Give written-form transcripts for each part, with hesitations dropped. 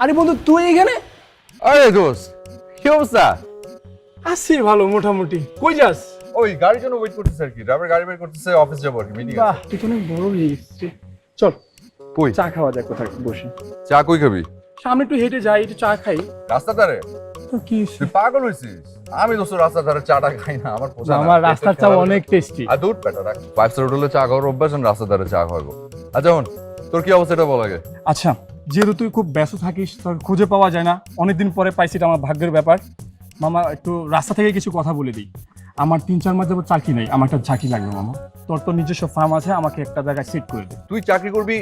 আরে বন্ধু তুই এখানে? আরে দোস্ত, কি অবস্থা? আছি ভালো মোটামুটি। কই যাস? ওই গাড়ির জন্য ওয়েট করতেছে আর কি। ড্রাইভার গাড়ি বের করতেছে, অফিস যাবো আর কি, মিটিং বাহ, আছে। তুই তো অনেক বড় হয়ে গেছিস। চল কই চা খাওয়া যাক কোথায় বসে। চা কই খাবি? সামনে একটু হেঁটে যাই, একটু চা খাই। রাস্তার ধারে? তো কি হইছে? তুই পাগল হইছিস? আমি দোস্ত রাস্তার ধারে চাটা খাই না, আমার পোষা না। আমার রাস্তার চা অনেক টেস্টি। আর দুধ পেটা রাখ। 5 স্টার হোটেলে চা খাওয়ার অভ্যাস, আমি রাস্তার ধারে চা খাওয়াবো। আচ্ছা হন, তোর কি অবস্থা এটা বল আগে। আচ্ছা, যেহেতু তুই খুব ব্যস্ত থাকিস, তোর খুঁজে পাওয়া যায় না, অনেকদিন পরে পাইছি, এটা আমার ভাগ্যের ব্যাপার। মামা একটু রাস্তা থেকে কিছু কথা বলে দিই। আমার 3-4 মাস যাবত চাকরি নেই, আমার একটা চাকরি লাগবে মামা। তোর তো নিজস্ব ফার্ম আছে, আমাকে একটা জায়গায় সেট করে দে। তুই চাকরি করবি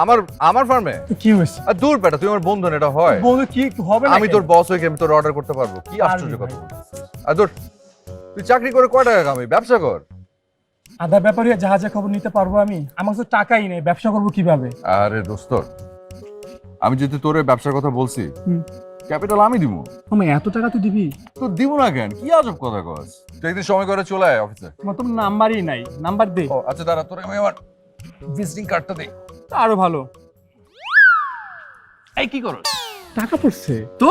আমার আমার ফার্মে? তো কি হয়েছে? আর দূর বেটা, তুই আমার বন্ধু না, এটা হয়? বন্ধু কি একটু হবে না? আমি তোর বস হয়ে কি আমি তোর অর্ডার করতে পারবো? কি আশ্চর্য কথা বলছিস। আর দূর, তুই চাকরি করে কয় টাকা কামাই? ব্যবসা কর। আধা ব্যাপারে জাহাজে খবর নিতে পারবো আমি? আমার তো টাকাই নেই, ব্যবসা করবো কিভাবে? আরে দোস্ত, আমি যদি তোর এই ব্যবসার কথা বলছি, ক্যাপিটাল আমি দিব। মামা এত টাকা তুই দিবি? তো দিব না কেন? কি আজব কথা কস। তুই একদিন সময় করে চলে আয় অফিসে। তোমার তো নাম্বারই নাই, নাম্বার দে। ও আচ্ছা দাঁড়া, তোর আমি আমার ভিজিটিং কার্ডটা দিই। আরো ভালো। এই কি করো? টাকা পড়ছে তো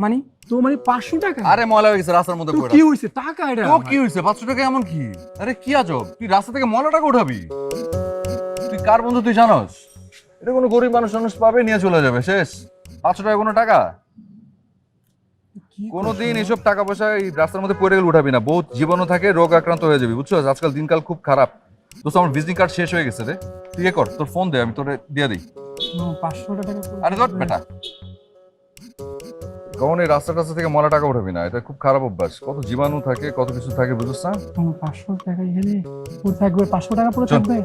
মানে, তো মানে 500 টাকা? আরে ময়লা হয়ে গেছে রাস্তার মধ্যে তো পড়ে। কি হইছে? টাকা এটা তো কি হইছে? 500 টাকা এমন কি? আরে কি আজব, তুই রাস্তা থেকে ময়লা টাকা উঠাবি? তুই কার বন্ধু তুই জানোস? এটা কোনো গরিব মানুষ পাবে, নিয়ে চলে যাবে, শেষ। 500 টাকা কোনো টাকা? কোনোদিন এসব টাকা পয়সা এই রাস্তার মধ্যে পড়ে গেলে উঠাবি না। বহুত জীবাণু থাকে, রোগ আক্রান্ত হয়ে যাবি, বুঝছো? আজকাল দিনকাল খুব খারাপ। দোস্ত আমার ভিজিটিং কার্ড শেষ হয়ে গেছে রে। তুই কর, তোর ফোন দে, আমি তোরে দিয়ে দিই। 500 টাকা? আরে ধর বেটা, কখন এই রাস্তা টাস্তা থেকে ময়লা টাকা উঠাবি না, এটা খুব খারাপ অভ্যাস। কত জীবাণু থাকে, কত কিছু থাকে, বুঝছ না? 500 টাকা এখানে পুরো থাকবে? 500 টাকা পুরো চল। থাকবে?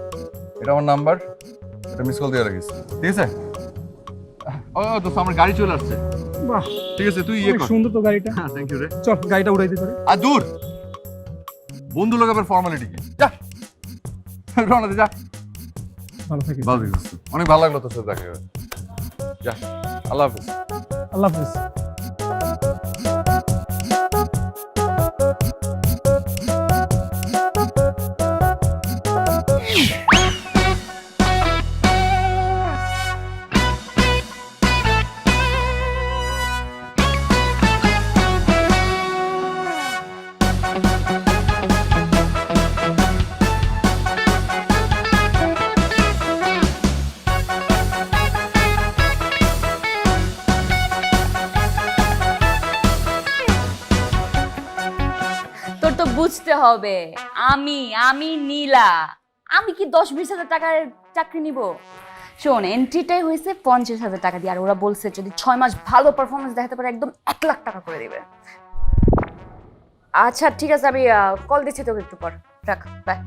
এটা আমার নাম্বার, এটা মিস কল দিয়ে রাখিস, ঠিক আছে? ও দোস্ত আমার গাড়ি চলে আসছে। বাহ, ঠিক আছে, তুই অনেক কর। সুন্দর তো গাড়িটা। হ্যাঁ, থ্যাংক ইউ রে। চল গাড়িটা উড়াই দিতে পারে। আর দূর, বন্ধু লোক আবার ফর্মালিটি কি? যা রওনা দে, যা। ভালো থাকিস। ভালো থাকিস। অনেক ভালো লাগলো তোর সাথে দেখা হয়ে। যা, আল্লাহ হাফিজ। আল্লাহ হাফেজ। তোর তো বুঝতে হবে, আমি আমি নীলা, আমি কি 10-20 হাজার টাকার চাকরি নিব? শোন, এন্ট্রিটাই হয়েছে 50,000 টাকা দিয়ে, আর ওরা বলছে যদি 6 মাস ভালো পারফরমেন্স দেখাতে পারে একদম 1 লাখ টাকা করে দিবে। আচ্ছা ঠিক আছে, আমি কল দিচ্ছি তোকে একটু পর। রাখ, বাই।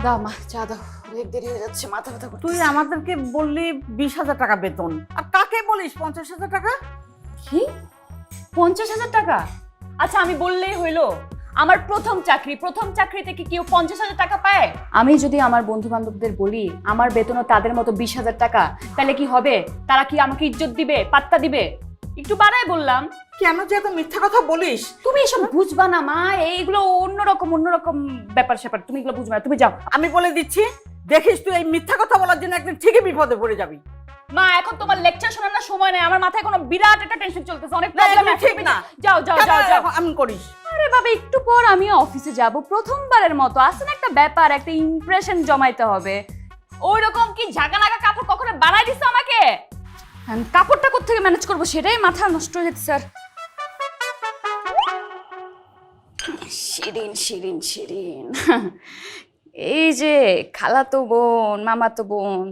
দাও মা, চা দাও, অনেক দেরি হয়ে যাচ্ছে, মাথা ব্যথা করছে। তুই আমাদেরকে বললি 20,000 টাকা বেতন, আর কাকে বলিস 50,000 টাকা? কি 50,000 টাকা? আচ্ছা আমি বললেই হইলো? আমার প্রথম চাকরিতে কি কেউ 50,000 টাকা পায়? আমি যদি আমার বন্ধু বান্ধবদের বলি আমার বেতনও তাদের মতো 20,000 টাকা, তাহলে কি হবে? তারা কি আমাকে ইজ্জত দিবে, পাত্তা দিবে? একটু বাড়ায় বললাম। কেন যে এত মিথ্যা কথা বলিস? তুমি এসব বুঝবা না মা, এইগুলো অন্যরকম ব্যাপার স্যাপার, তুমি এগুলো বুঝবা না, তুমি যাও। আমি বলে দিচ্ছি, দেখিস তুই এই মিথ্যা কথা বলার জন্য একদিন ঠিকই বিপদে পড়ে যাবি। মা এখন তোমার লেকচার শোনানোর সময় নেই, আমার মাথায় কোনো বিরাট একটা টেনশন চলতেছে, অনেক না, প্রবলেম। এগুলো ঠিক না। যাও যাও কেন যাও যাও। এমন করিস? আরে বাবা, একটু পর আমি অফিসে যাব, প্রথমবারের মতো আছে না একটা ব্যাপার, একটা ইমপ্রেশন জমাইতে হবে। ওই রকম কি ঝাঁকানাকা কাপড় কখনো বানাই দিছো আমাকে? আমি কাপড়টা কোত্থেকে ম্যানেজ করবো সেটাই মাথা নষ্ট হয়ে যাচ্ছে স্যার। শিরিন শিরিন শিরিন, এই যে খালাতো বোন, মামাতো বোন,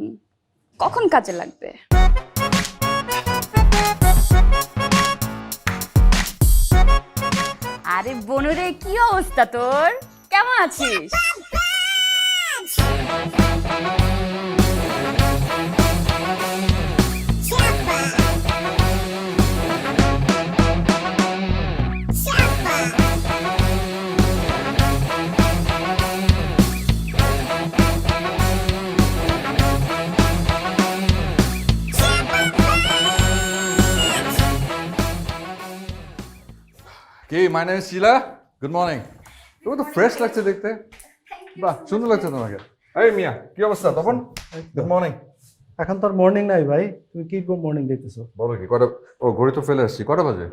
কখন কাজে লাগবে? আরে বনুরে, কি অবস্থা তোর? কেমন আছিস? কি, my name is Shila. Good morning. তুমি তো ফ্রেশ লাগছে দেখতে। বাহ, সুন্দর লাগছে তোমাকে। এই মিয়া, কি অবস্থা তখন? Good morning. এখন তোর মর্নিং নাই ভাই, তুমি কি মর্নিং দেখতেছো? বলো কি কটা? ও ঘড়ি তো ফেলে আসছি, কটা বাজে?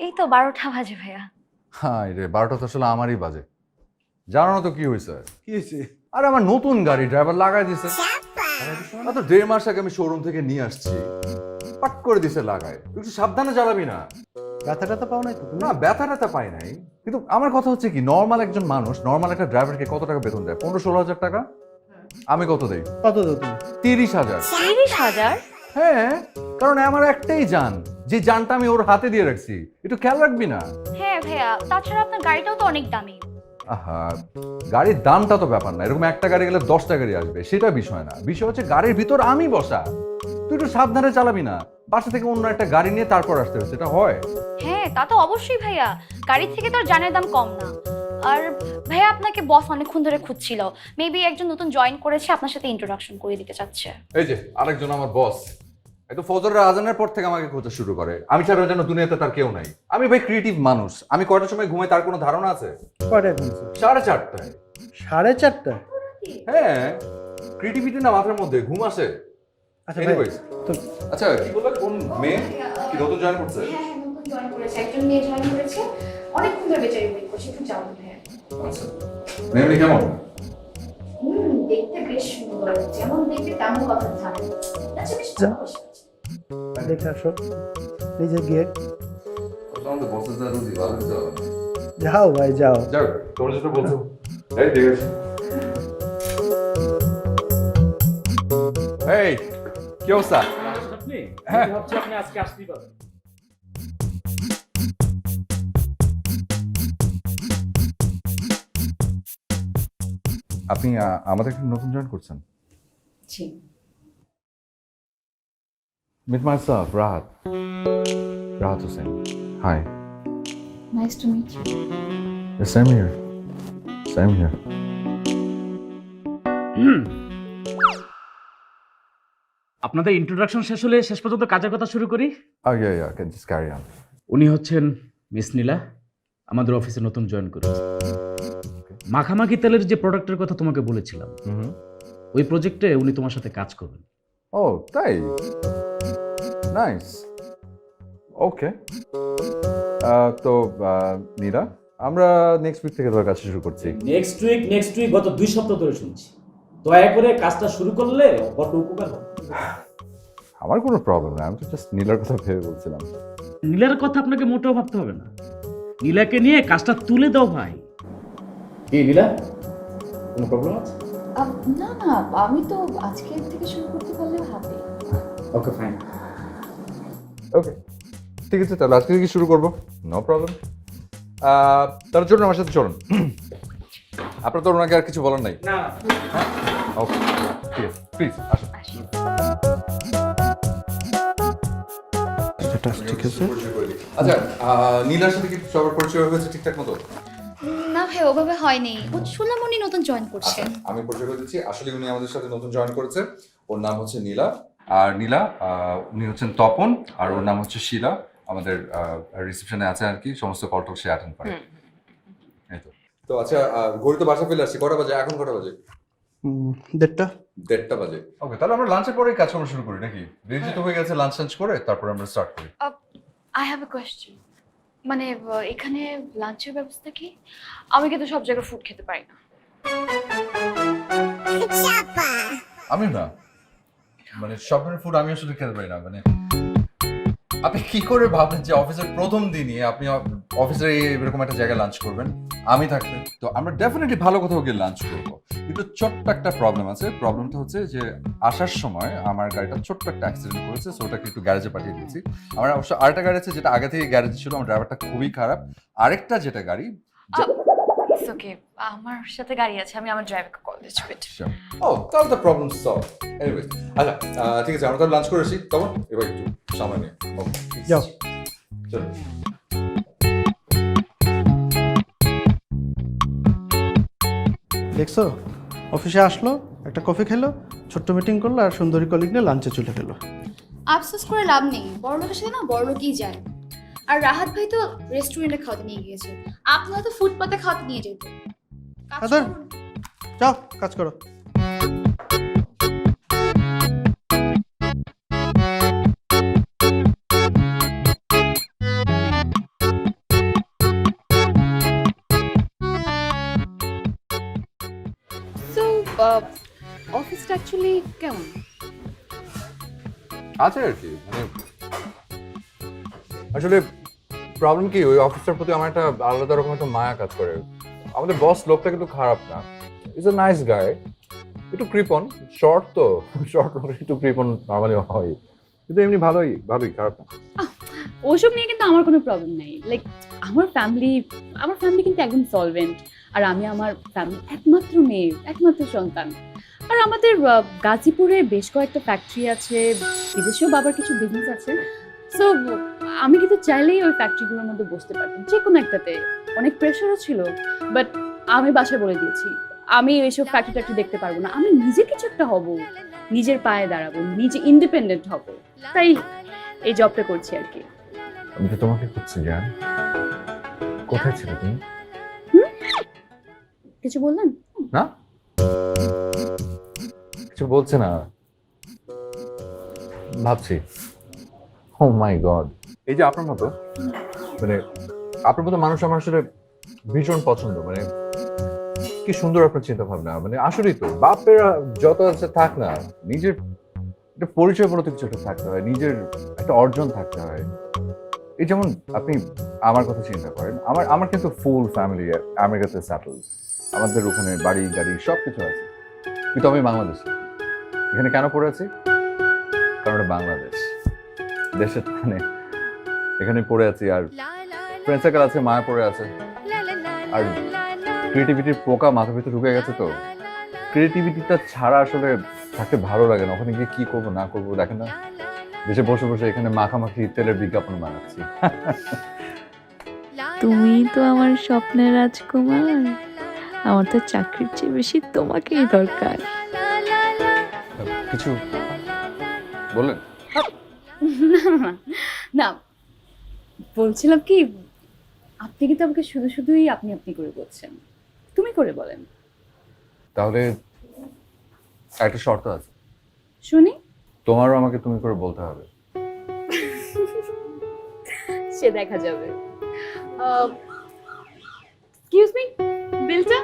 এই তো 12টা বাজে ভাইয়া। হ্যাঁ রে, 12টা তো আসলে আমারই বাজে। জানো না তো কি হয়েছে? কি হয়েছে? আরে আমার নতুন গাড়ি ড্রাইভার লাগাই দিছে। তো 1.5 মাস আগে আমি শোরুম থেকে নিয়ে আসছি, পাট করে দিছে লাগায়। তুই একটু সাবধানে চালাবি না। ব্যথা ট্যাথা পাও নাই তো তুমি? না, ব্যথা ট্যাথা পাই নাই, কিন্তু আমার কথা হচ্ছে কি, নর্মাল একজন মানুষ, নর্মাল একটা ড্রাইভারকে কত টাকা বেতন দেয়? 15-16 হাজার টাকা। আমি কত দেই? কত দাও তুমি? 30,000। 30,000? হ্যাঁ, কারণ আমার একটাই যান, যে যানটা আমি ওর হাতে দিয়ে রাখছি। একটু খেয়াল রাখবি না? হ্যাঁ ভাইয়া, তাছাড়া আপনার গাড়িটাও তো অনেক দামি। আহা, গাড়ির দামটা তো ব্যাপার না, এরকম একটা গাড়ি গেলে 10টা গাড়ি আসবে, সেটা বিষয় না। বিষয় হচ্ছে গাড়ির ভিতর আমি বসা। তুই একটু সাবধানে চালাবি না? বাসা থেকে অন্য একটা গাড়ি নিয়ে তারপর আসতে হবে, সেটা হয়? হ্যাঁ তা তো অবশ্যই ভাইয়া, গাড়ির থেকে তো আর জানের দাম কম না। আর ভাইয়া আপনাকে বস অনেকক্ষণ ধরে খুঁজছিল, মেবি একজন নতুন জয়েন করেছে, আপনার সাথে ইন্ট্রোডাকশন করে দিতে চাচ্ছে। এই যে আরেকজন আমার বস, একটু ফজরের আজানের পর থেকে আমাকে খোঁজা শুরু করে। আমি ছাড়া যেন দুনিয়াতে তার কেউ নাই। আমি ভাই ক্রিয়েটিভ মানুষ, আমি কয়টার সময় ঘুমাই তার কোনো ধারণা আছে? কয়টায় ঘুমছো? 4:30টায়। 4:30টায়? হ্যাঁ, ক্রিয়েটিভিটি না মাথার মধ্যে, ঘুম আসে। আচ্ছা ভাই, Anyways, তো আচ্ছা কি বললে, কোন মেয়ে কি নতুন জয়েন করছে? হ্যাঁ নতুন জয়েন করেছে, একজন মেয়ে জয়েন করেছে, অনেকক্ষণ ধরে বেচারি ওয়েট করছে, একটু যাও ভাইয়া। আচ্ছা, মেয়ে কেমন? দেখতে বেশ সুন্দর, যেমন দেখতে তেমন কথা থাকে। আচ্ছা বেশ যা। দেখে আসো নিজে গিয়ে। আমাদের বসের যা রুজি, ভালো দিতে হবে। যাও ভাই যাও। যাও, তোমরা যেটা বলছো। এই ঠিক আছে। এই কি অবস্থা? আপনি হ্যাঁ। ভাবছি আপনি আজকে আসতেই পারবেন। আপনি আমাদের এখানে নতুন জয়েন করছেন? জি। Meet myself, Rahat. Rahat Hussain. Hi. Nice to meet you. Yes, same here. Same here. আপনাদের ইন্ট্রোডাকশন শেষ হলে শেষ পর্যন্ত কাজের কথা শুরু করি। Oh yeah, can just carry on. উনি হচ্ছেন মিস নীলা, আমাদের অফিসে নতুন জয়েন করেছে। মাখামাখি তেলের যে প্রোডাক্টের কথা তোমাকে বলেছিলাম, ওই প্রজেক্টে উনি তোমার সাথে কাজ করবেন। Oh, তাই? Nice. Okay. তো নীলা, আমরা নেক্সট উইক থেকে তোর কাছে শুরু করছি। নেক্সট উইক গত 2 সপ্তাহ ধরে শুনছি। দয়া করে কাজটা শুরু করলে বড় উপকার হবে। আমার কোনো প্রবলেম না, আমি তো জাস্ট নীলার কথা ভেবে বলছিলাম। নীলার কথা আপনাকে মোটেও ভাবতে হবে না, নীলাকে নিয়ে কাজটা তুলে দাও ভাই। কি নীলা, কোনো প্রবলেম আছে? না না, আমি তো আজকে থেকে শুরু করতে পারলে হবে। Okay fine. ওকে, ঠিক আছে, তাহলে আজকে থেকে শুরু করবো, নো প্রবলেম। তার জন্য আমার সাথে চলুন। আপনার তো ওনাকে আর কিছু বলার নাই? না। ওকে, ঠিক আছে, প্লিজ আসুন। ঠিক আছে। আচ্ছা, নীলার সাথে কি সবার পরিচয় হয়েছে ঠিকঠাক মতো? না ভাই ওভাবে হয়নি, শুনলাম উনি নতুন জয়েন করছে। আমি পরিচয় করে দিচ্ছি। আসলে উনি আমাদের সাথে নতুন জয়েন করেছে। ওর নাম হচ্ছে নীলা। আর নীলা, উনি হচ্ছেন তপন, আর ওর নাম হচ্ছে শিলা। আমাদের রিসেপশনে আছে আর কি, সমস্ত কল টল সে অ্যাটেন্ড করে। এই তো। তো আচ্ছা, ঘড়িতে বাসা ফেলে আসছি, কটা বাজে এখন? কটা বাজে? 1:30। 1:30 বাজে। ওকে, তাহলে আমরা লাঞ্চের পরেই কাজ করা শুরু করি নাকি? রেডি তো হয়ে গেছে, লাঞ্চ করে তারপর আমরা স্টার্ট করি। আই হ্যাভ এ কোয়েশ্চেন, মানে এখানে লাঞ্চের ব্যবস্থা কি? আমি কিন্তু সব জায়গায় ফুড খেতে পারি না। আমি না, মানে সব ধরনের ফুড আমি আসলে খেতে পারি না। মানে আপনি কি করে ভাবেন যে অফিসের প্রথম দিনই আপনি অফিসে এরকম একটা জায়গায় লাঞ্চ করবেন আমি থাকলে? তো আমরা ডেফিনেটলি ভালো কোথাও গিয়ে লাঞ্চ করবো, কিন্তু ছোট্ট একটা প্রবলেম আছে। প্রবলেমটা হচ্ছে যে আসার সময় আমার গাড়িটা ছোট্ট একটা অ্যাক্সিডেন্ট করেছে, সো ওটাকে একটু গ্যারেজে পাঠিয়ে দিয়েছি। আমার অবশ্য আরেকটা গাড়ি আছে যেটা আগে থেকে গ্যারেজে ছিল, আমার ড্রাইভারটা খুবই খারাপ। আরেকটা যেটা গাড়ি, ইটস ওকে, আমার সাথে গাড়ি আছে, আমি আমার ড্রাইভারকে কল দিচ্ছি। ও তাহলে তো প্রবলেম সলভ। এনিওয়েজ, আচ্ছা ঠিক আছে, আমরা তাহলে লাঞ্চ করে আসি। তখন এবার একটু সময় নিয়ে যাও। চলো। দেখছো, অফিসে আসলো, একটা কফি খেলো, ছোট্ট মিটিং করলো, আর সুন্দরী কলিগ নিয়ে লাঞ্চে চলে গেলো। আফসোস করে লাভ নেই, বড় লোকের সাথে না বড় লোকই যায়। আর রাহাত ভাই তো রেস্টুরেন্টে খাওয়াতে নিয়ে গিয়েছে, আপনারা তো ফুটপাতে খাওয়াতে নিয়ে যেত। কাজ আদর। করুন। যাও কাজ করো। অফিসটা অ্যাকচুয়ালি কেমন? আছে আর কি, মানে আসলে প্রবলেম কি, ওই অফিসটার প্রতি আমার একটা আলাদা রকম একটা মায়া কাজ করে। আমাদের বস লোকটা কিন্তু খারাপ না, ইজ এ নাইস গাই, একটু কৃপন, শর্ট তো শর্ট একটু কৃপন নর্মালি হয়, কিন্তু এমনি ভালোই ভালোই, খারাপ না। ওসব নিয়ে কিন্তু আমার কোনো প্রবলেম নেই। লাইক আমার ফ্যামিলি কিন্তু একদম সলভেন্ট, আর আমি আমার ফ্যামিলির একমাত্র মেয়ে, একমাত্র সন্তান। আর আমাদের গাজীপুরে বেশ কয়েকটা ফ্যাক্টরি আছে, বিদেশেও বাবার কিছু বিজনেস আছে। সো আমি কিন্তু চাইলেই ওই ফ্যাক্টরিগুলোর মধ্যে বসতে পারতাম, যে কোনো একটাতে। অনেক প্রেশারও ছিল, বাট আমি বাসায় বলে দিয়েছি আমি এইসব ফ্যাক্টরি ট্যাক্টরি দেখতে পারবো না, আমি নিজে কিছু একটা হব, নিজের পায়ে দাঁড়াবো, নিজে ইন্ডিপেন্ডেন্ট হব। তাই এই জবটা করছি আর কি। আমি তো তোমাকে খুঁজছি জান, কোথায় ছিল তুমি? কিছু বললেন? না কিছু বলছে না, ভাবছি ও মাই গড, এই যে আপনার মতো, মানে আপনার মতো মানুষ আমার আসলে ভীষণ পছন্দ। মানে কি সুন্দর আপনার চিন্তা ভাবনা, মানে আসলেই তো বাপের যত আছে থাক না, নিজের একটা পরিচয় বলতে কিছু একটা থাকতে হয়, নিজের একটা অর্জন থাকতে হয়। এই যেমন আপনি আমার কথা চিন্তা করেন, আমার কিন্তু ফুল ফ্যামিলি আমেরিকাতে সেটেল, আমাদের ওখানে বাড়ি গাড়ি সব কিছু আছে, কিন্তু আমি বাংলাদেশে। এখানে কেন পড়ে আছি? কারণ এটা বাংলাদেশ, দেশের মানে এখানে পড়ে আছি, আর ফ্রেন্ড সার্কেল আছে, মায়া পড়ে আছে, আর ক্রিয়েটিভিটির পোকা মাথার ভিতরে ঢুকে গেছে। তো ক্রিয়েটিভিটিটা ছাড়া আসলে থাকতে ভালো লাগে না, ওখানে গিয়ে কি করবো না করবো দেখেন না, দেশে বসে বসে এখানে মাখামাখি তেলের বিজ্ঞাপন বানাচ্ছি। তুমি তো আমার স্বপ্নের রাজকুমার, আমার তো চাকরির চেয়ে বেশি তোমাকেই দরকার। কিছু বললেন? না, বলছিলাম কি, আপনি কিন্তু আমাকে শুধু শুধুই আপনি আপনি করে বলছেন, তুমি করে বলেন। তাহলে একটা শর্ত আছে, শুনি। তোমারও আমাকে তুমি করে বলতে হবে। সে দেখা যাবে। এক্সকিউজ মি, বিলটা?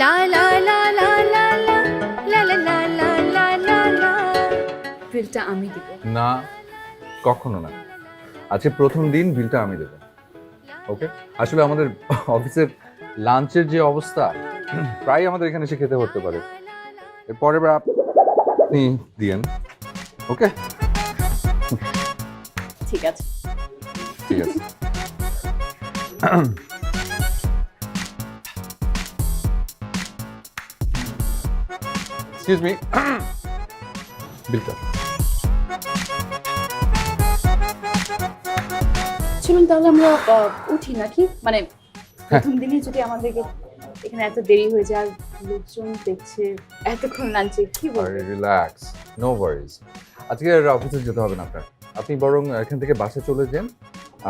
লা লা লা লা লা লা লা লা লা লা লা লা লা। বিলটা আমি দিব। না, কখনো না, আজকে প্রথম দিন, বিলটা আমি দেবো। ওকে? আসলে আমাদের অফিসের লাঞ্চের যে অবস্থা, প্রায় আমাদের এখানে এসে খেতে হতে পারে, এর পরের বার আপনি দিয়েন। ওকে, ঠিক আছে। ঠিক আছে। এক্সকিউজ মি, বিলটা। চলুন তাহলে আমরা উঠি নাকি, মানে প্রথম দিনই যদি আমাদেরকে এখানে এত দেরি হয়ে যায়, লোকজন দেখছে এতক্ষণ লাঞ্চে, কি বলবো? রিল্যাক্স, নো ওয়ারিজ, আজকে আর অফিসে যেতে হবে না আপনার, আপনি বরং এখান থেকে বাসে চলে যান,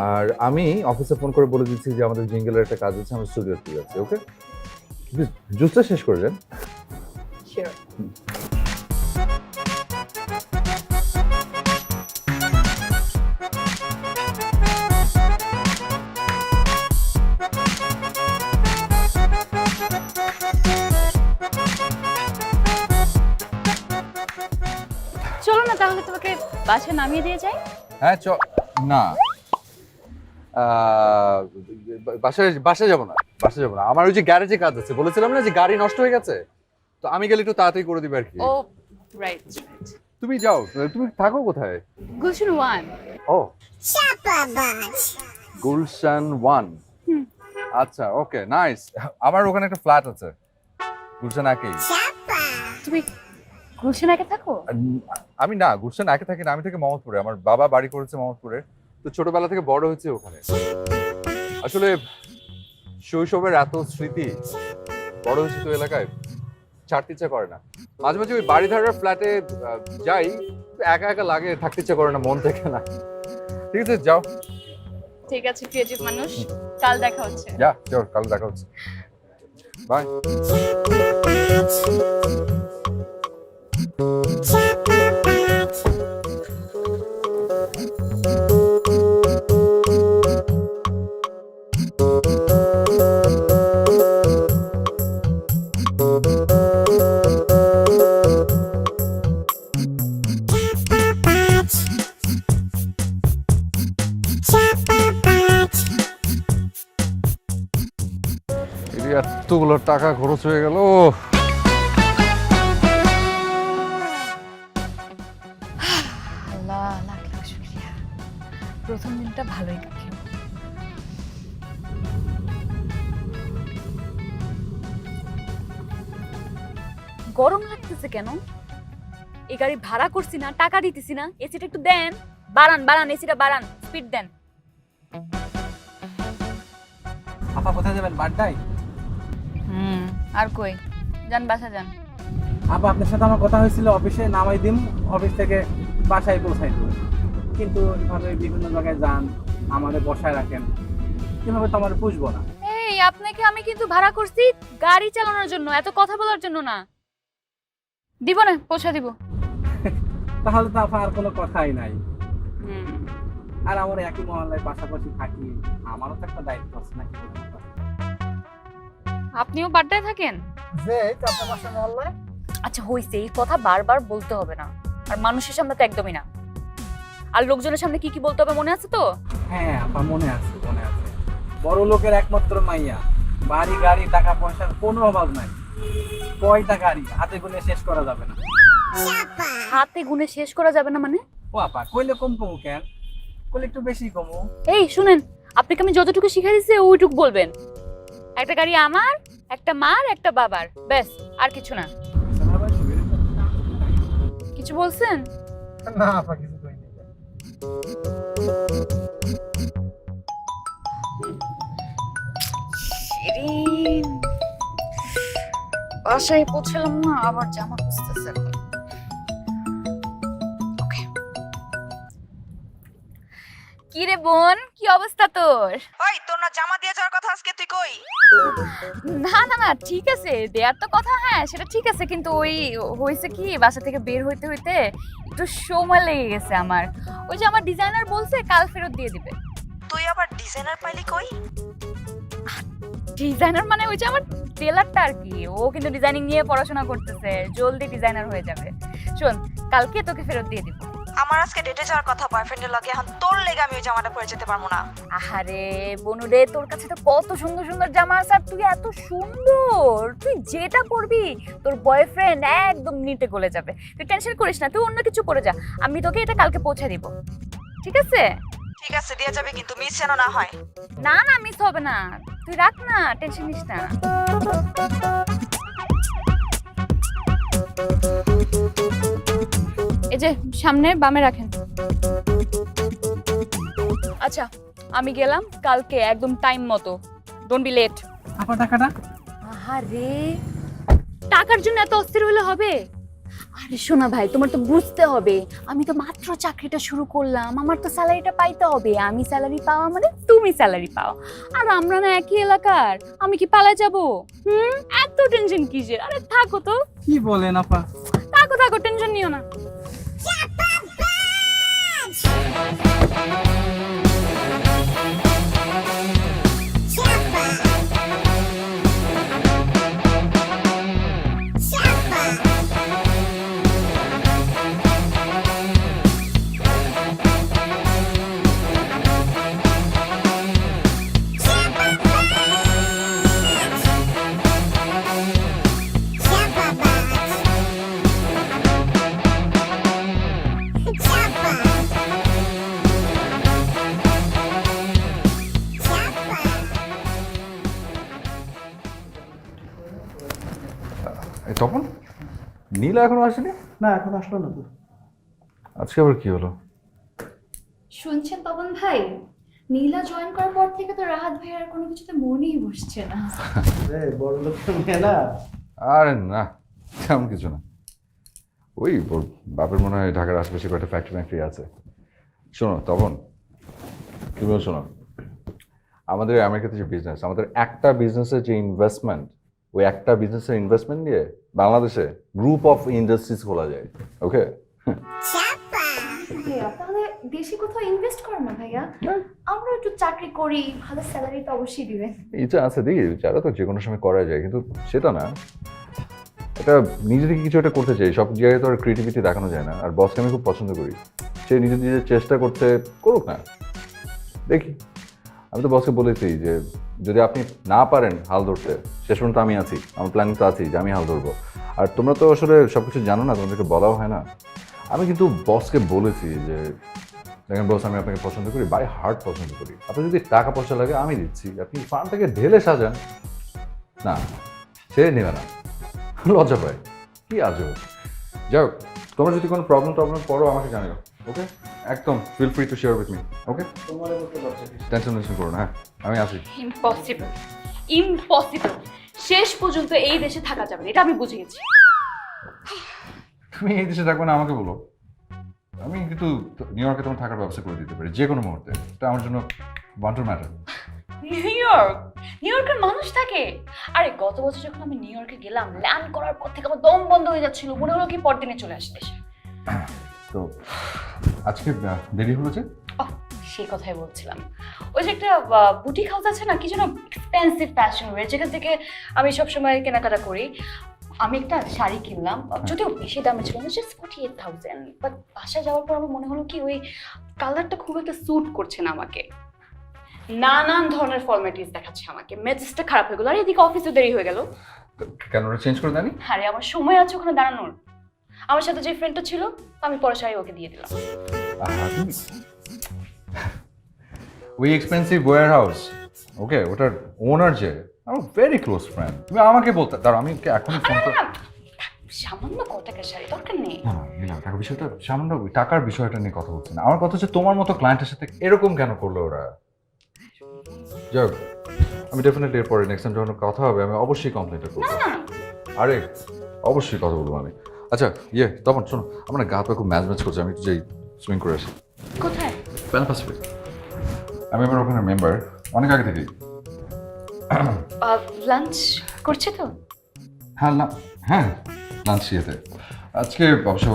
আর আমি অফিসে ফোন করে বলে দিচ্ছি যে আমাদের জিঙ্গেলের একটা কাজ আছে, আমরা স্টুডিওতে যাচ্ছি। ওকে, জুসটা শেষ করে যান। শিওর। চলো না তাহলে তোমাকে বাসে নামিয়ে দিয়ে যাই। হ্যাঁ না, বাসায় বাসায় যাবো না, বাসায় যাবো না, আমার ওই যে গ্যারেজে কাজ আছে, বলেছিলাম না যে গাড়ি নষ্ট হয়ে গেছে, তো আমি গেলে একটু তাড়াতাড়ি করে দিবে আর কি। ও রাইট, তুমি যাও, তুমি থাকো কোথায়? গুলশান 1। ও, গুলশান 1। আচ্ছা, ওকে, নাইস। আমার ওখানে একটা ফ্ল্যাট আছে গুলশান একেই। তুমি গুলশান একে থাকো? আমি না, গুলশান একে থাকি না, আমি থাকি মোহাম্মদপুরে, আমার বাবা বাড়ি করেছে মোহাম্মদপুরে, তো ছোটবেলা থেকে বড় হয়েছে ওখানে। আসলে শৈশবের এত স্মৃতি, বড় হয়েছে তো এলাকায়, ছাড়তে ইচ্ছা করে না। মাঝে মাঝে ওই বাড়ি ধারার ফ্ল্যাটে যাই, একা একা লাগে, থাকতে ইচ্ছা করে না, মন থেকে না। ঠিক আছে, যাও। ঠিক আছে, ক্রিয়েটিভ মানুষ, কাল দেখা হচ্ছে। যা, চল, কাল দেখা হচ্ছে, বাই। এতগুলো টাকা খরচ হয়ে গেল। আল্লাহ লাখ লাখ শুকরিয়া, প্রথম দিনটা ভালোই কাটলো। গরম লাগতেছে কেন? এই গাড়ি ভাড়া করছি না, টাকা দিতেছি না, এসিটা একটু দেন, বাড়ান বাড়ান, এসিটা বাড়ান, স্পিড দেন। আপা কোথায় যাবেন? বাড্ডায়? আর কই যান, বাসা যান। আপা আপনার সাথে আমার কথা হয়েছিল অফিসে নামাই দিম, অফিস থেকে বাসায় পৌঁছাই দেব, কিন্তু এভাবে বিভিন্ন জায়গায় যান, আমাদের বসায় রাখেন, এভাবে তো আমার পুষবো না। এই আপনাকে আমি কিন্তু ভাড়া করছি গাড়ি চালানোর জন্য, এত কথা বলার জন্য না। দিব না, পৌঁছা দিব। তাহলে তো আপা আর কোনো কথাই নাই। আর আমরা একই মহল্লায় পাশাপাশি থাকি, আমারও তো একটা দায়িত্ব আছে নাকি? আপনিও বাড্ডায় থাকেন? যে আপনার বাসা মহল্লায়? আচ্ছা হইছে, এই কথা বারবার বলতে হবে না, আর মানুষের সামনে তো একদমই না। আর লোকজনের সামনে কি কি বলতে হবে মনে আছে তো? হ্যাঁ আপা মনে আছে, মনে আছে। বড় লোকের একমাত্র মাইয়া, বাড়ি গাড়ি টাকা পয়সার কোনো অভাব নাই। কয়টা গাড়ি হাতে গুনে শেষ করা যাবে না। হাতে গুনে শেষ করা যাবে না মানে? ও আপা কইলে কম কমু কেন? কইলে একটু বেশি কমু। এই শুনেন, আপনাকে আমি যতটুকু শিখাই দিয়েছি ওইটুকু বলবেন। একটা গাড়ি আমার, একটা মার, একটা বাবার, ব্যাস, আর কিছু না। কিছু বলছেন? না আপা কিছু কইনি। বাসায় পৌঁছলাম না, আবার জামা খুঁজতেছে। কি রে বোন, কি অবস্থা তোর? ওই তোর না জামা দিয়ে যাওয়ার কথা, আজকে তুই কই? না না না, ঠিক আছে, দেয়ার তো কথা, হ্যাঁ সেটা ঠিক আছে, কিন্তু ওই হয়েছে কি, বাসা থেকে বের হইতে হইতে একটু সময় লেগে গেছে আমার। ওই যে আমার ডিজাইনার বলছে কাল ফেরত দিয়ে দিবে। তুই আবার ডিজাইনার পাইলি কই? ডিজাইনার মানে ওই যে আমার টেলারটা আর কি, ও কিন্তু ডিজাইনিং নিয়ে পড়াশোনা করতেছে, জলদি ডিজাইনার হয়ে যাবে। শোন, কালকে তোকে ফেরত দিয়ে দিব। আমার আজকে ডেটে যাওয়ার কথা বয়ফ্রেন্ডের লগে, এখন তোর লেগে আমি ওই জামাটা পরে যেতে পারবো না। আহারে বনুরে, তোর কাছে তো কত সুন্দর সুন্দর জামা আছে, আর তুই এত সুন্দর, তুই যেটা পরবি তোর বয়ফ্রেন্ড একদম নিতে গলে যাবে। তুই টেনশন করিস না, তুই অন্য কিছু পরে যা, আমি তোকে এটা কালকে পৌঁছে দিব, ঠিক আছে? ঠিক আছে দিয়ে যাবে, কিন্তু মিস যেন না হয়। না না, মিস হবে না, তুই রাখ না, টেনশন নিস না। এই যে সামনে বামে রাখেন। আচ্ছা আমি গেলাম, কালকে একদম টাইম মতো, ডোন্ট বি লেট। আপা টাকাটা? আহারে, টাকার জন্য এত অস্থির হলে হবে? আরে শোনা ভাই, তোমার তো বুঝতে হবে, আমি তো মাত্র চাকরিটা শুরু করলাম, আমার তো স্যালারিটা পাইতে হবে। আমি স্যালারি পাওয়া মানে তুমি স্যালারি পাও, আর আমরা না একই এলাকার, আমি কি পালায় যাব? এত টেনশন কিসের? আরে থাকো তো। কি বলেন আপা? থাকো থাকো, টেনশন নিও না। তখন নীলা এখনো আসেনি? না এখন আসলো না তো। আজকে আবার কি হলো? শুনছেন তপন ভাই, নীলা জয়েন করার পর থেকে তো রাহাত ভাইয়ার কোনো কিছুতে মনেই বসছে না। বড় লোকের মেয়ে না। আরে না, তেমন কিছু না। ওই ওর বাপের মনে হয় ঢাকার আশেপাশে কয়েকটা ফ্যাক্টরি আছে। শোনো তখন, তুমি শোনো, আমাদের আমেরিকাতে যে বিজনেস, আমাদের একটা বিজনেসের যে ইনভেস্টমেন্ট, ওই একটা বিজনেসের ইনভেস্টমেন্ট দিয়ে বাংলাদেশে গ্রুপ অফ ইন্ডাস্ট্রিজ খোলা যায়। ওকে, ভাইয়া তাহলে দেশে কোথাও ইনভেস্ট করেন না ভাইয়া, আমরা একটু চাকরি করি, ভালো স্যালারি তো অবশ্যই দিবেন। ইচ্ছা আছে দেখি, যারা তো যে কোনো সময় করা যায়, কিন্তু সেটা না, এটা নিজে থেকে কিছু একটা করতে চাই। সব জায়গায় তো আর ক্রিয়েটিভিটি দেখানো যায় না। আর বসকে আমি খুব পছন্দ করি, সে নিজে নিজে চেষ্টা করতে করুক না। দেখি, আমি তো বসকে বলেছি যে যদি আপনি না পারেন হাল ধরতে, শেষ পর্যন্ত আমি আছি, আমার প্ল্যানিং তো আছি যে আমি হাল ধরবো। আর তোমরা তো আসলে সব কিছু জানো না, তোমাদেরকে বলাও হয় না। আমি কিন্তু বসকে বলেছি যে দেখেন বস, আমি আপনাকে পছন্দ করি, বাই হার্ট পছন্দ করি। আপনি যদি টাকা পয়সা লাগে আমি দিচ্ছি, আপনি ফান্ডটাকে ঢেলে সাজান। না, সে নেবে না, লজ্জা পায়। কি আজব। যাই হোক, তোমার যদি কোনো প্রবলেম পড়ো আমাকে জানিও, ওকে? একদম feel free to share with me, okay? Tension করো না, হ্যাঁ আমি আছি। Impossible, impossible. শেষ পর্যন্ত এই দেশে থাকা যাবে না, এটা আমি বুঝে গেছি। তুমি এই দেশে থাকবে না আমাকে বলো, আমি কিন্তু নিউ ইয়র্কে তোমার থাকার ব্যবস্থা করে দিতে পারি যে কোনো মুহূর্তে। এটা আমার জন্য wonder matter. New York, new ইয়র্কের মানুষ থাকে। আরে গত বছর যখন আমি নিউ ইয়র্কে গেলাম, ল্যান্ড করার পর থেকে আমার দম বন্ধ হয়ে যাচ্ছিল, মনে হলো কি পরদিনে চলে আসি দেশে। তো আজকে দেরি হলো যে? সেই কথাই বলছিলাম, ওই যে একটা বুটিক হাউস আছে না, কি যেন এক্সপেন্সিভ ফ্যাশন ওয়্যার, যেখান থেকে আমি সবসময় কেনাকাটা করি। আমি একটা শাড়ি কিনলাম, যদিও বেশি দামে ছিল না, জাস্ট 48,000। বাট বাসা যাওয়ার পর আমার মনে হলো কি ওই কালারটা খুব একটা স্যুট করছে না আমাকে। নানান ধরনের ফর্মালিটিস দেখাচ্ছে আমাকে, মেজাজটা খারাপ হয়ে গেল। আর এদিকে অফিসে দেরি হয়ে গেল। কেন ওরা চেঞ্জ করে দেয়নি? আরে আমার সময় আছে ওখানে দাঁড়ানোর। আমার সাথে যে ফ্রেন্ডটা ছিল, আমি পরে শাড়ি ওকে দিয়ে দিলাম। ওই এক্সপেন্সিভ ওয়্যার হাউস, ওকে, ওটার ওনার যে আমার ভেরি ক্লোজ ফ্রেন্ড। তুমি আমাকে বলতে, দাঁড়াও আমি এখনই ফোন করে। সামান্য কত টাকার শাড়ি, দরকার নেই। না, টাকা বিষয়টা সামান্য, টাকার বিষয়টা নিয়ে কথা বলছি না। আমার কথা হচ্ছে তোমার মতো ক্লায়েন্টের সাথে এরকম কেন করলো ওরা? যাই হোক, আমি ডেফিনেটলি এরপরে নেক্সট টাইম যখন কথা হবে আমি অবশ্যই কমপ্লেনটা করবো। আরে অবশ্যই কথা বলবো আমি। আচ্ছা তখন শোনো, আমার না গা পা খুব ম্যাচ করছে, আমি একটু যাই সুইং করে আসি। কোথায়? Pan Pacific. আমি আমার ওখানে মেম্বার অনেক আগে থেকেই। লাঞ্চ করছে তো? হ্যাঁ লাঞ্চ ইয়েতে আজকে অবশ্য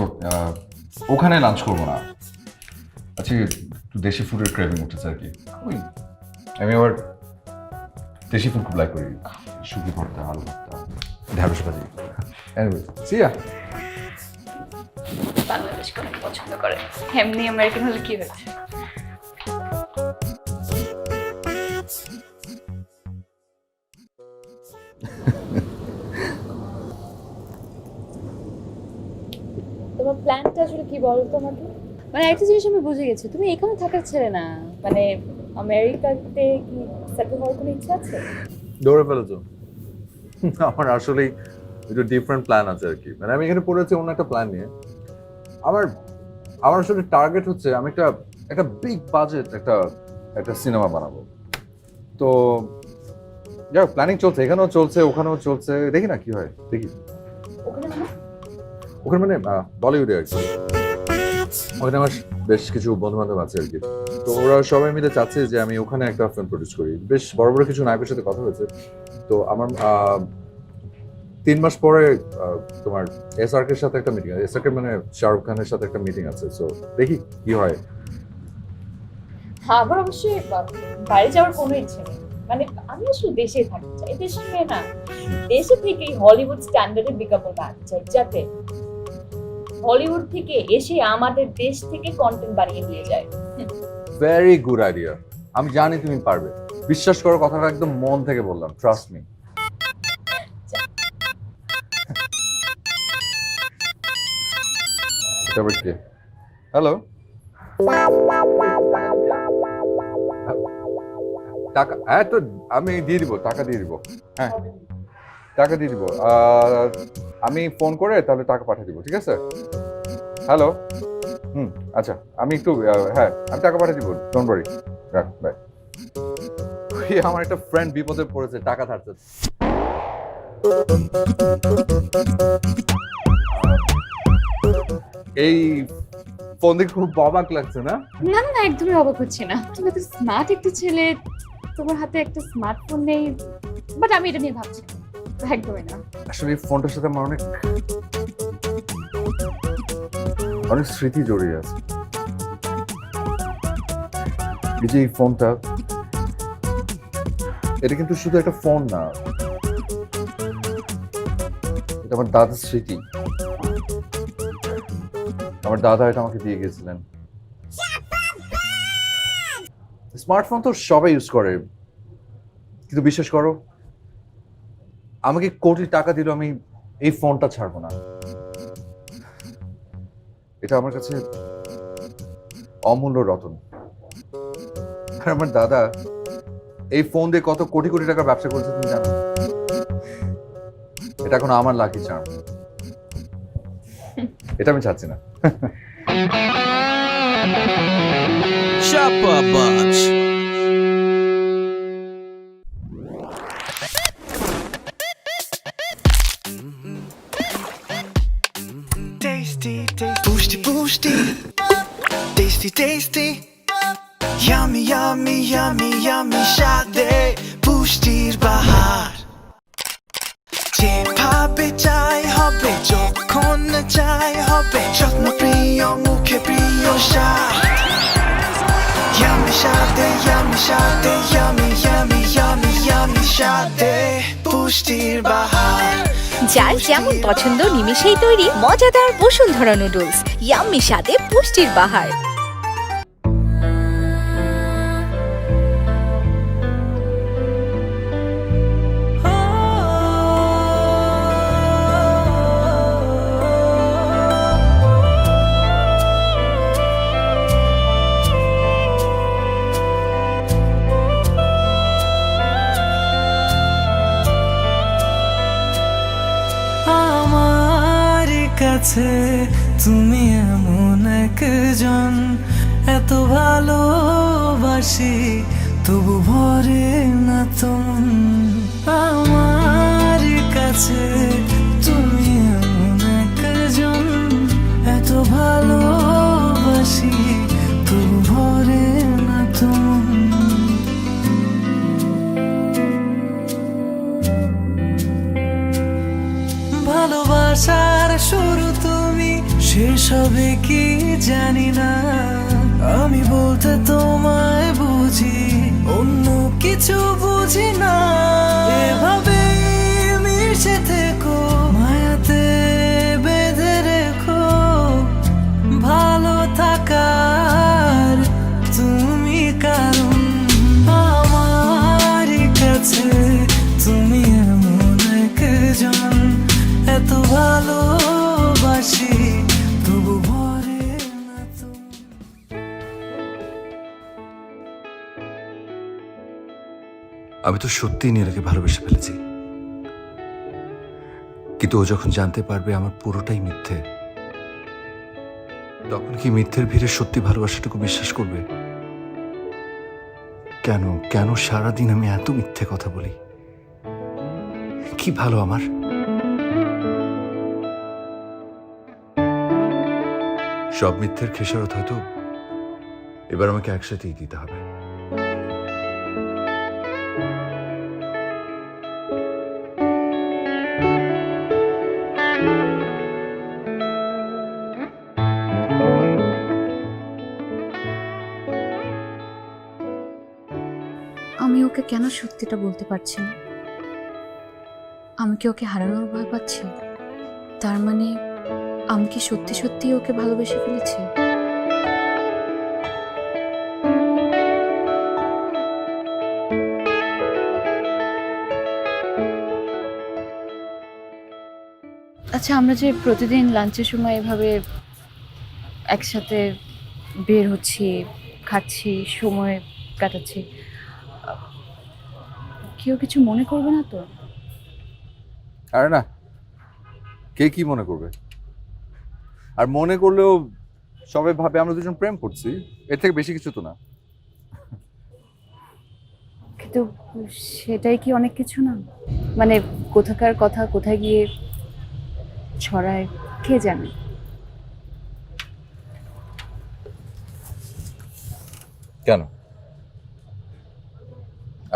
ওখানে লাঞ্চ করবো না, আজকে একটু দেশি ফুডের ক্রেভিং উঠেছে আর কি। আমি আবার দেশি ফুড খুব লাইক করি, শুকি ভর্তা, আলু ভর্তা, ঢ্যাঁড়স ভাজি। সিয়া বাংলাদেশ অনেক পছন্দ করে, এমনি আমেরিকান হলে কি হয়েছে। তোমার প্ল্যানটা আসলে কি বলো তো আমাকে? মানে একটা জিনিস আমি বুঝে গেছি, তুমি এখানে থাকার ছেড়ে না, মানে আমেরিকাতে কি সেটেল হওয়ার কোনো ইচ্ছা আছে? দৌড়ে ফেলেছো। আমার আসলেই একটু ডিফারেন্ট প্ল্যান আছে আর কি। মানে আমি এখানে পড়েছি অন্য একটা প্ল্যান নিয়ে। আমার আসলে টার্গেট হচ্ছে আমি একটা বিগ বাজেট একটা সিনেমা বানাবো। তো যাই হোক, প্ল্যানিং চলছে, এখানেও চলছে ওখানেও চলছে, দেখি না কি হয়, দেখি। ওখানে মানে বলিউডে আর কি। ওখানে আমার বেশ কিছু বন্ধু বান্ধব আছে আর কি। তো ওরা সবাই মিলে চাচ্ছে যে আমি ওখানে একটা ফিল্ম প্রডিউস করি। বেশ বড় বড় কিছু নায়কের সাথে কথা হয়েছে। তো আমার 3 মাস পরে তোমার এসআরকের সাথে একটা মিটিং আছে। এসআরকে মানে শাহরুখ খানের সাথে একটা মিটিং আছে। সো দেখি কি হয়। আমার অবশ্যই বাইরে যাওয়ার কোনো ইচ্ছে নেই, মানে আমি আসলে দেশেই থাকতে চাই। দেশের মেয়ে না, দেশে থেকেই হলিউড স্ট্যান্ডার্ডে বিজ্ঞাপন বানাতে চাই, যাতে হলিউড থেকে এসে আমাদের দেশ থেকে কন্টেন্ট বানিয়ে নিয়ে যায়। Very good idea. আমি জানি তুমি পারবে, বিশ্বাস করো, কথাটা একদম মন থেকে বললাম, ট্রাস্ট মি। তারপর কি? হ্যালো, টাকা? হ্যাঁ, তো আমি দিয়ে দিব, টাকা দিয়ে দিব। হ্যাঁ, টাকা দিয়ে দিব। আমি ফোন করে তাহলে টাকা পাঠিয়ে দিব, ঠিক আছে? হ্যালো, আচ্ছা, আমি একটু হ্যাঁ, আমি টাকা পাঠিয়ে দিব, ডোন্ট ওয়ারি। রাখ, বাই। আমার একটা ফ্রেন্ড বিপদে পড়েছে, টাকা ধার চাচ্ছে। এই ফোন দেখে খুব অবাক লাগছে না? না না, একদমই অবাক হচ্ছি না। তুমি তো স্মার্ট একটা ছেলে, তোমার হাতে একটা স্মার্টফোন নেই। বাট আমি এটা নিয়ে ভাবছি একদমই না। আসলে এই ফোনটার সাথে আমার অনেক স্মৃতি জড়িয়ে আছে। এই যে এই ফোনটা, এটা কিন্তু শুধু একটা ফোন না, এটা আমার দাদার স্মৃতি। আমার দাদা এটা আমাকে দিয়ে গেছিলেন। স্মার্টফোন তো সবাই ইউজ করে, কিন্তু বিশ্বাস করো আমাকে কোটি টাকা দিল আমি এই ফোনটা ছাড়বো না। এটা আমার কাছে অমূল্য রতন। আর আমার দাদা এই ফোন দিয়ে কত কোটি কোটি টাকা ব্যবসা করেছে তুমি জানো? এটা এখন আমার লাকি চার্ম। এটা আমি চাচ্ছি না। Chopper Bunch. Tasty, tasty, boosty, boosty, tasty, tasty, yummy, yummy, yummy, yummy, shade, পুষ্টির বাহার। যেভাবে চাই হবে, যখন চাই হবে, যত্ন প্রিয় মুখে প্রিয় স্বাদ। Yummy shade, yummy shade, yummy, yummy, yummy, yummy shade, পুষ্টির বাহার। যার যেমন পছন্দ নিমেষেই তৈরি মজাদার বসুন্ধরা নুডলস, ইয়াম্মি স্বাদে পুষ্টির বাহার। কাছে তুমি এমন একজন, এত ভালোবাসি তবু ভরে না তোমন। আমার কাছে তুমি এমন একজন, এত ভালোবাসি তবু ভরে না তোমন। ভালোবাসার শুরু তুমি, শেষ হবে কি জানি না। আমি বলতে তোমায় বুঝি, অন্য কিছু বুঝি না। এভাবে মিশে থেকো, মায়াতে বেঁধে রেখো, ভালো থাকার তুমি কারণ। আমার কাছে তুমি এমন একজন, এত ভালোবাসি তবু ভরে না তুমি। আমি তো সত্যিই নীলাকে ভালোবেসে ফেলেছি, কিন্তু ও যখন জানতে পারবে আমার পুরোটাই মিথ্যে, তখন কি মিথ্যের ভিড়ে সত্যি ভালোবাসাটুকু বিশ্বাস করবে? কেন কেন সারাদিন আমি এত মিথ্যে কথা বলি? কি ভালো আমার। সব মিথ্যের খেসারত হয়তো এবার আমাকে একসাথেই দিতে হবে। আমি ওকে কেন সত্যিটা বলতে পারছি না? আমি কি ওকে হারানোর ভয় পাচ্ছি? তার মানে আমি কি সত্যি সত্যি ওকে ভালোবেসে ফেলেছি? আচ্ছা, আমরা যে প্রতিদিন লাঞ্চের সময় এভাবে একসাথে বের হচ্ছি, খাচ্ছি, সময় কাটাচ্ছি, কেউ কিছু মনে করবে না তো? আরে না, কে কি মনে করবে? আর মনে করলেও সবাই ভাবে আমরা দুজন প্রেম করছি, এর থেকে বেশি কিছু তো না। কিন্তু সেটাই কি অনেক কিছু না? মানে কোথাকার কথা কোথায় গিয়ে ছড়ায় কে জানে? কেন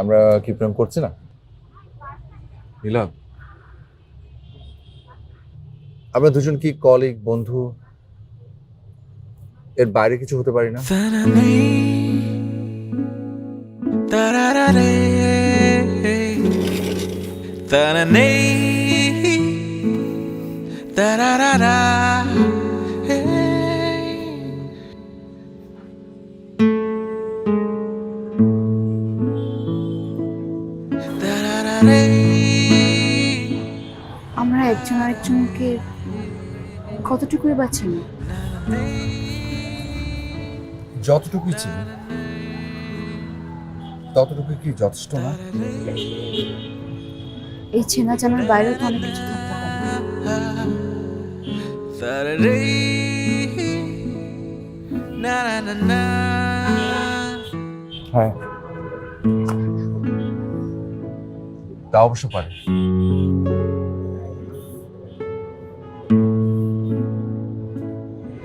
আমরা কি প্রেম করছি না নীলা? আমরা দুজন কি কলিগ, বন্ধু, এর বাইরে কিছু হতে পারি না? আমরা একজন আরেকজনকে কতটুকুই বা চিনি? যতটুকুই চিনি ততটুকু কি যথেষ্ট না? এই চেনা জানার বাইরেও তো অনেক কিছু থাকতে পারে। হ্যাঁ, তা অবশ্য পারে।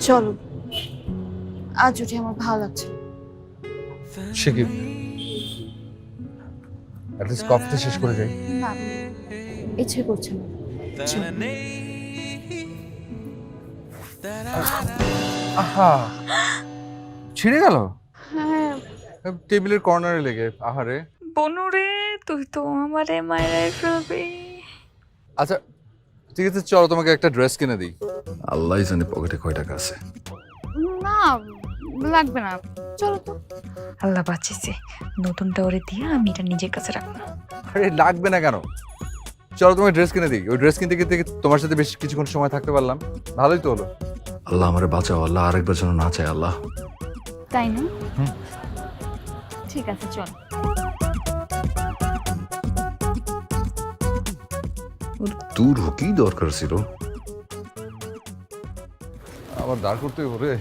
চলো আজ উঠে আমার ভালো লাগছে। সে কি অ্যাটলিস্ট কফিটা শেষ করে যাই। না ইচ্ছে করছে না। চলো। আহা, ছিঁড়ে গেল হ্যাঁ টেবিলের কর্নারে লেগে। আহারে। বনুরে তুই তো আমারে মায়ের ফেলবি। আচ্ছা ঠিক আছে, চলো তোমাকে একটা ড্রেস কিনে দিই। আল্লাহ জানে পকেটে কয় টাকা আছে। না লাগবে না, চলো তো। আল্লাহ বাঁচিয়েছে, নতুনটা ওরে দিয়ে আমি এটা নিজের কাছে রাখবো। আরে লাগবে না কেন, চলো তোমাকে ড্রেস কিনে দিই। ওই ড্রেস কিনতে কিনতে তোমার সাথে বেশ কিছুক্ষণ সময় থাকতে পারলাম, ভালোই তো হলো। আল্লাহ আমারে বাঁচাও, আল্লাহ আরেকবার যেন না চায় আল্লাহ। তাই না? ঠিক আছে চল। দূর কি দরকার ছিল, আবার দাঁড় করতে হবে।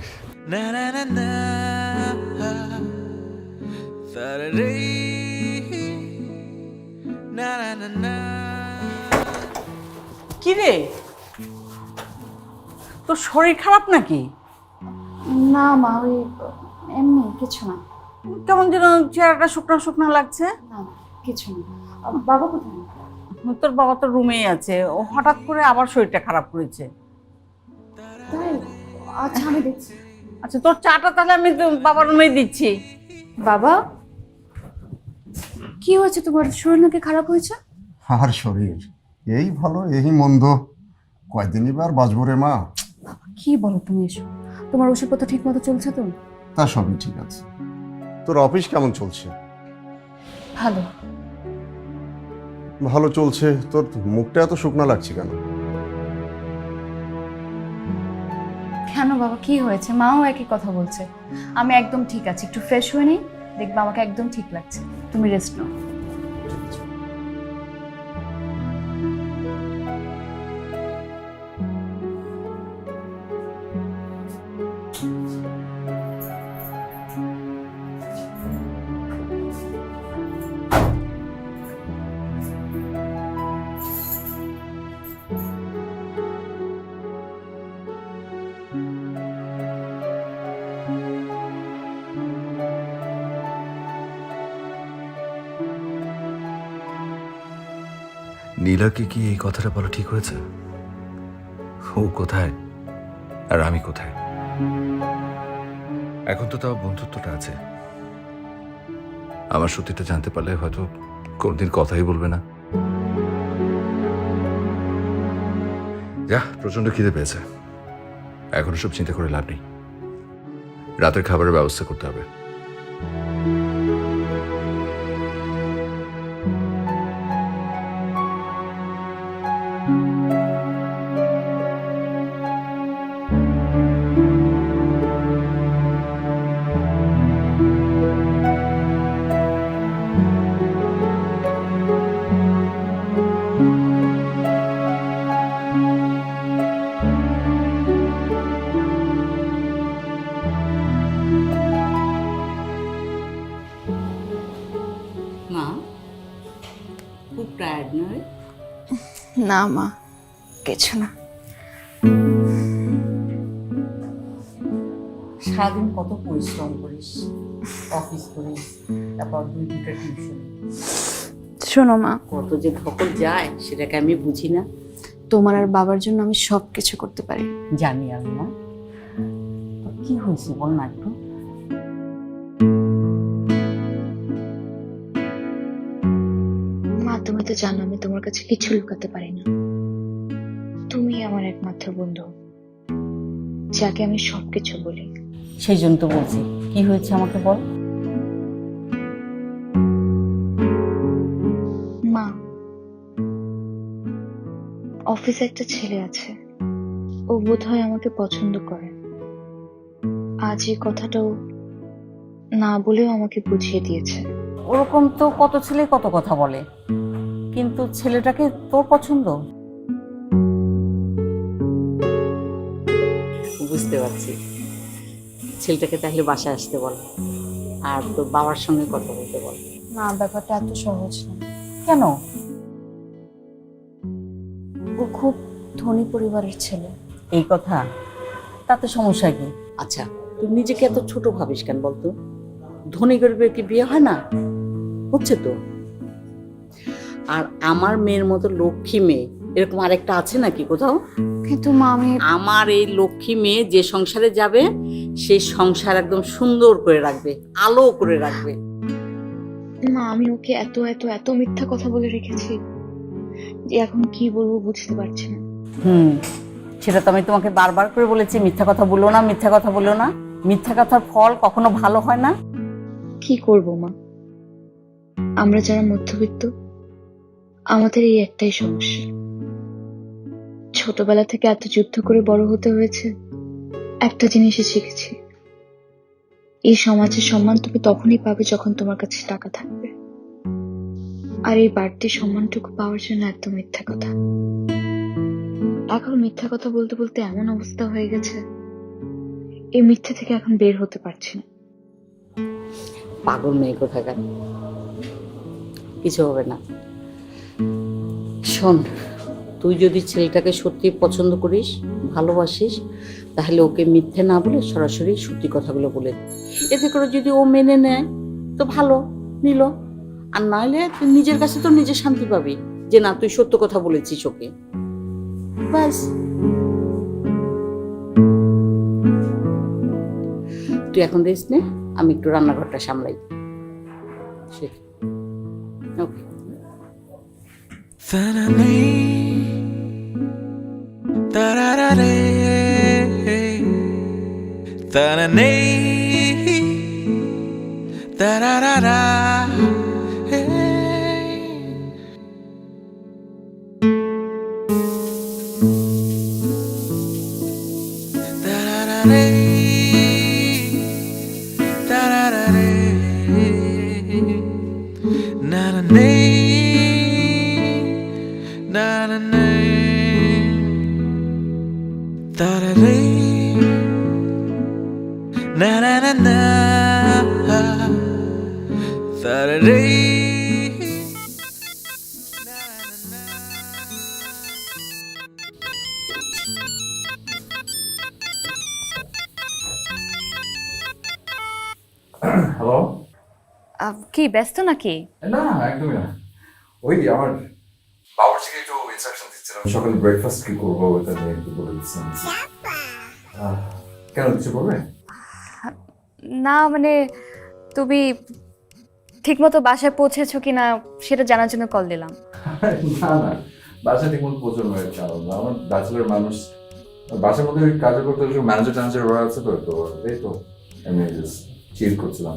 কি রে, তোর শরীর খারাপ নাকি? না মা, ওই এমনি কিছু না। কেমন যেন চেহারাটা শুকনো শুকনো লাগছে। না না কিছু না। বাবা কোথায়? তোর বাবা তো রুমেই আছে, ও হঠাৎ করে আবার শরীরটা খারাপ করেছে। তাই? আচ্ছা আমি দেখছি। আচ্ছা তোর চাটা তাহলে আমি তো বাবার রুমেই দিচ্ছি। বাবা কি হয়েছে তোমার? শরীর নাকি খারাপ হয়েছে? আর শরীর এই ভালো এই মন্দ, কয়দিনই বার বাঁচবো রে মা। কি বলো তুমি এসব? তোমার ওষুধপত্র ঠিক মতো চলছে তো? তা সবই ঠিক আছে। তোর অফিস কেমন চলছে? ভালো। ভালো চলছে। তোর মুখটা এত শুকনো লাগছে কেন? কেন বাবা কি হয়েছে? মাও একই কথা বলছে। আমি একদম ঠিক আছি, একটু ফ্রেশ হয়ে নেই, দেখবা আমাকে একদম ঠিক লাগছে। তুমি রেস্ট নাও। নীলাকে কি এই কথাটা বলা ঠিক হয়েছে? ও কোথায় আর আমি কোথায়? এখন তো তাও বন্ধুত্বটা আছে। আমার সত্যিটা জানতে পারলে হয়তো কোনদিন কথাই বলবে না। যা, প্রচন্ড খিদে পেয়েছে, এখন সব চিন্তা করে লাভ নেই। রাতের খাবারের ব্যবস্থা করতে হবে। মা খুব টায়ার্ড নয়? না মা কিছু না। সারাদিন কত পরিশ্রম করিস, অফিস করিস, তারপর 2-2টা টিউশন। শোনো মা, কত যে ধকল যায় সেটাকে আমি বুঝি না। তোমার আর বাবার জন্য আমি সব কিছু করতে পারি। জানি আমি মা। তোর কি হয়েছে বল না একটু। মা তুমি তো জানো আমি তোমার কাছে কিছু লুকাতে পারি না। তুমি আমার একমাত্র বন্ধু, যাকে আমি সবকিছু বলি। সেই জন্য তো বলছি, কি হয়েছে আমাকে বল। মা অফিসে একটা ছেলে আছে, ও বোধহয় আমাকে পছন্দ করে। আজ এই কথাটাও না বলেও আমাকে বুঝিয়ে দিয়েছে। ওরকম তো কত ছেলে কত কথা বলে, কিন্তু ছেলেটাকে তোর পছন্দ। বুঝতে পারছি। ছেলেটাকে তাহলে বাসায় আসতে বল, আর তোর বাবার সঙ্গে কথা বলতে বল। না, ব্যাপারটা এত সহজ না। কেন? ও খুব ধনী পরিবারের ছেলে। এই কথা, তাতে সমস্যা কি? আচ্ছা, তুই নিজেকে এত ছোট ভাবিস কেন বলতো? ধনী গরিবের কি বিয়ে হয় না? হচ্ছে তো। আর আমার মেয়ের মতো লক্ষ্মী মেয়ে এরকম আরেকটা আছে নাকি কোথাও? কিন্তু মা, আমার এই লক্ষ্মী মেয়ে যে সংসারে যাবে, সেই সংসার একদম সুন্দর করে রাখবে, আলো করে রাখবে। মা, আমি ওকে এত এত এত মিথ্যা কথা বলে রেখেছি যে এখন কি বলবো বুঝতে পারছি না। সেটা তো আমি তোমাকে বারবার করে বলেছি, মিথ্যা কথা বলো না, মিথ্যা কথা বলো না। মিথ্যা কথার ফল কখনো ভালো হয় না। কি করব মা, আমরা যারা মধ্যবিত্ত, আমাদের এই একটাই সমস্যা। ছোটবেলা থেকে এত যুদ্ধ করে বড় হতে হয়েছে, একটা জিনিসই শিখেছি, এই সমাজের সম্মান তুমি তখনই পাবে যখন তোমার কাছে টাকা থাকবে। আর এই বাড়তি সম্মানটুকু পাওয়ার জন্য একদম মিথ্যা কথা। এখন মিথ্যা কথা বলতে বলতে এমন অবস্থা হয়ে গেছে, এই মিথ্যা থেকে এখন বের হতে পারছি না। পাগল মেয়ে কোথাকার, কিছু হবে না। শোন, তুই যদি ছেলেটাকে সত্যি পছন্দ করিস, ভালোবাসিস, তাহলে ওকে মিথ্যে না বলে সরাসরি সত্যি কথাগুলো বলে দে। এতে করে যদি ও মেনে নেয় তো ভালো, নিল। আর নাহলে তুই নিজের কাছে তো নিজে শান্তি পাবি যে না, তুই সত্য কথা বলেছিস ওকে। ব্যাস। তুই এখন রেস্ট নে, আমি একটু রান্নাঘরটা সামলাই। ওকে। হ্যালো। কি ব্যস্ত নাকি? না, একদমই না। ওই আমার বাবুর্চিকে একটু ইনস্ট্রাকশন দিচ্ছিলাম, সকালে ব্রেকফাস্ট কি করবো এটা নিয়ে একটু বলে দিচ্ছিলাম। কেন, কিছু বলবে? না মানে, তুমি ঠিকমতো বাসায় পৌঁছেছো কিনা সেটা জানার জন্য কল দিলাম। না না, বাসায় ঠিক মতো পৌঁছানো হয়েছে। আমার ব্যাচেলার মানুষ, বাসার মধ্যে কাজে করতে ম্যানেজার ট্যানেজার ওরা আছে তো, তো এই তো আমি জাস্ট চিল করছিলাম।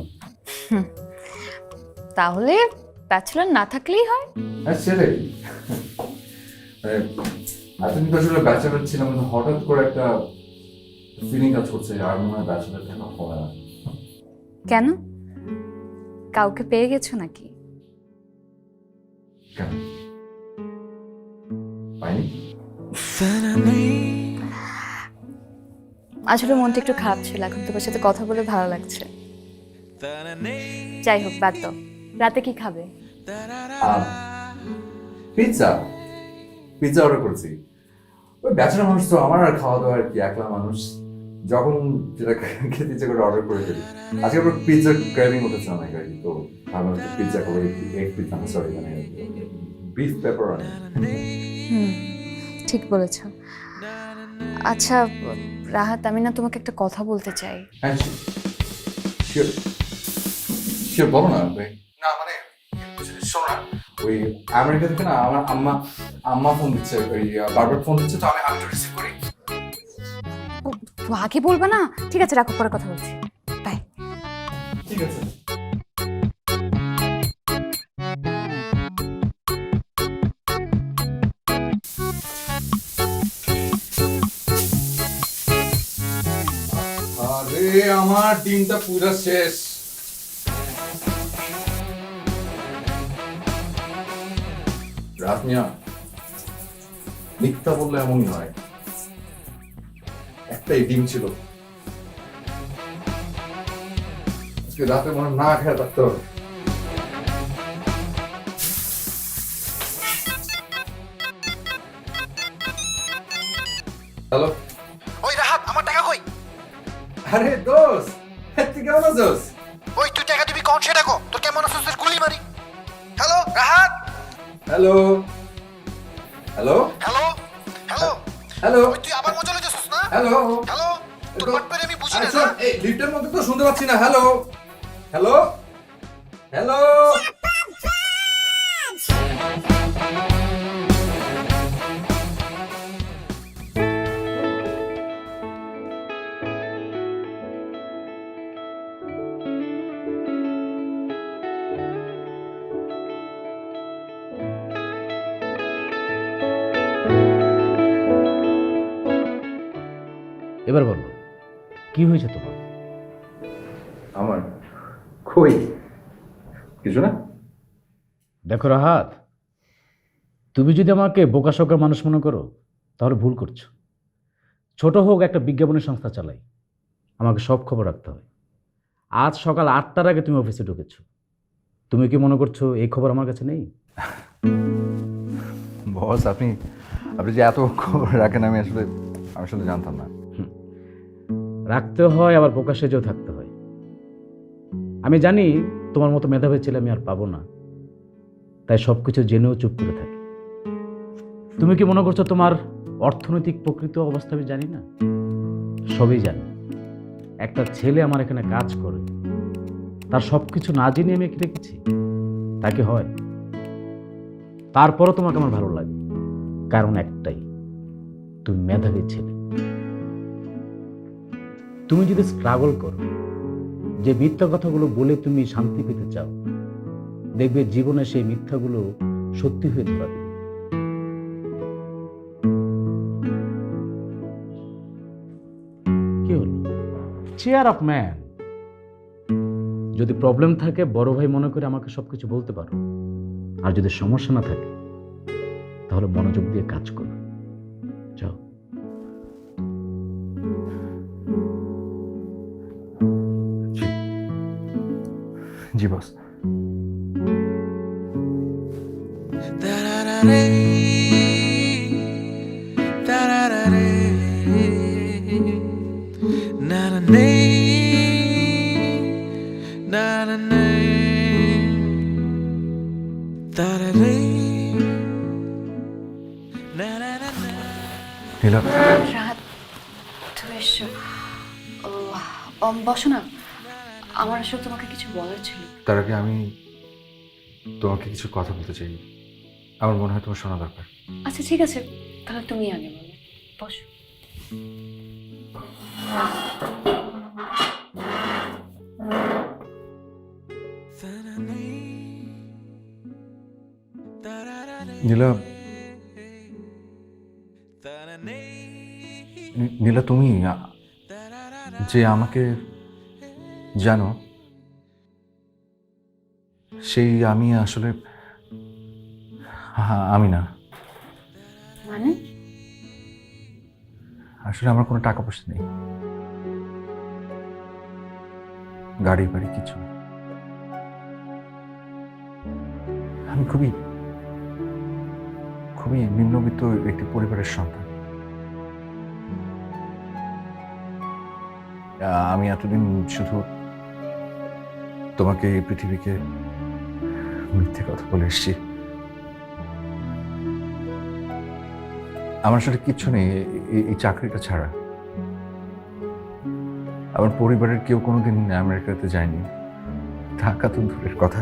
তাহলে ব্যাচেলর না থাকলেই হয়। হ্যাঁ সেটাই, মানে এতদিন তো আসলে ব্যাচেলর ছিলাম, হঠাৎ করে একটা ফিলিং কাজ করছে আর মনে হয় ব্যাচেলর থাকা হয় না। কেন, কাউকে পেয়ে গেছো নাকি? কেন পাইনি? আসলে মনটা একটু খারাপ ছিল, এখন তোমার সাথে কথা বলে ভালো লাগছে। যাই হোক, বাদ দাও। রাতে কি খাবে? পিৎজা পিৎজা অর্ডার করেছি। ওই ব্যাচেলর মানুষ তো, আমার আর খাওয়া দাওয়া আর কি, একলা মানুষ, যখন যেটা খেতে ইচ্ছে করে অর্ডার করে ফেলি। আজকে আবার পিৎজা ক্রেভিং হতেছে অনেক আর কি, তো ভাবলাম পিৎজা করে এগ পিৎজা, সরি মানে বিফ পেপারনি। ঠিক বলেছ। আচ্ছা রাহাত, আমি না তোমাকে একটা কথা বলতে চাই। হ্যাঁ শিওর শিওর, বলো না। না মানে শোনো না, ওই আমেরিকা থেকে না আমার আম্মা ফোন দিচ্ছে, ওই বারবার ফোন দিচ্ছে, তো আমি একটু রিসিভ করি। তো আগে বলবা না? ঠিক আছে, রাখো, পরে কথা বলছি। বাই। ঠিক আছে। আজকে আমার দিনটা পুরো শেষ। রাত মিয়া, মিথ্যা বললে এমনই হয়। একটাই ডিম ছিল, আজকে রাতে মনে হয় না খেয়ে থাকতে হবে। হ্যালো, ওই রাহাত, আমার টাকা কই? আরে দোস্ত, তুই কেমন আছিস? ওই তুই টাকা দিবি কোন সেটা কো, তোর কেমন আছিস গুলি মারি। Hello Rahat. Hello hello hello hello hello, ওই তুই আবার মজা লইতেছিস না? হ্যালো হ্যালো, তোর বাটপারে আমি বুঝি না। আচ্ছা, এই লিফটের মধ্যে তো শুনতে পাচ্ছি না। Hello hello hello. এবার বলো, কি হয়েছে তোমার? আমার কই কিছু না। দেখো রাহাত, তুমি যদি আমাকে বোকাশোকা মানুষ মনে করো তাহলে ভুল করছো। ছোট হোক, একটা বিজ্ঞাপনের সংস্থা চালাই, আমাকে সব খবর রাখতে হয়। আজ সকাল 8টার আগে তুমি অফিসে ঢুকেছো। তুমি কি মনে করছো এই খবর আমার কাছে নেই? বস, আপনি যে এত খবর রাখেন আমি আসলে জানতাম না। রাখতে হয়, আবার বোকা সেজেও থাকতে হয়। আমি জানি তোমার মতো মেধাবী ছেলে আমি আর পাবো না, তাই সব কিছু জেনেও চুপ করে থাকি। তুমি কি মনে করছো তোমার অর্থনৈতিক প্রকৃত অবস্থা আমি জানি না? সবই জানি। একটা ছেলে আমার এখানে কাজ করে, তার সব কিছু না জেনে আমি একে রেখেছি, তাকে হয়। তারপরও তোমাকে আমার ভালো লাগে, কারণ একটাই, তুমি মেধাবী ছেলে। তুমি যদি স্ট্রাগল করো, যে মিথ্যা কথাগুলো বলে তুমি শান্তি পেতে চাও, দেখবে জীবনে সেই মিথ্যাগুলো সত্যি হয়ে ধরা দেবে। কি হলো? Chair up man. যদি প্রবলেম থাকে বড় ভাই মনে করে আমাকে সবকিছু বলতে পারো, আর যদি সমস্যা না থাকে তাহলে মনোযোগ দিয়ে কাজ করো। যাও। জি বস। নীলা, রাত, তুমি এসছো। বসো না, আমার আসলে তোমাকে কিছু বলার ছিল। তার আগে আমি তোমাকে কিছু কথা বলতে চাই। আমার মনে হয় তোমার শোনা দরকার। আচ্ছা ঠিক আছে, তাহলে তুমি আগে বলো। বসো। নীলা, নীলা, তুমি যে আমাকে জানো, সেই আমি আসলে আমি না। মানে? আসলে আমার কোনো টাকা পয়সা নেই, গাড়ি বাড়ি কিছু। আমি খুবই নিম্নবিত্ত একটি পরিবারের সন্তান। আমি এতদিন শুধু তোমাকে এই পৃথিবীকে মিথ্যে কথা বলে এসেছি। আমার আসলে কিচ্ছু নেই এই চাকরিটা ছাড়া। আমার পরিবারের কেউ কোনোদিন আমেরিকাতে যায়নি, ঢাকা তো দূরের কথা।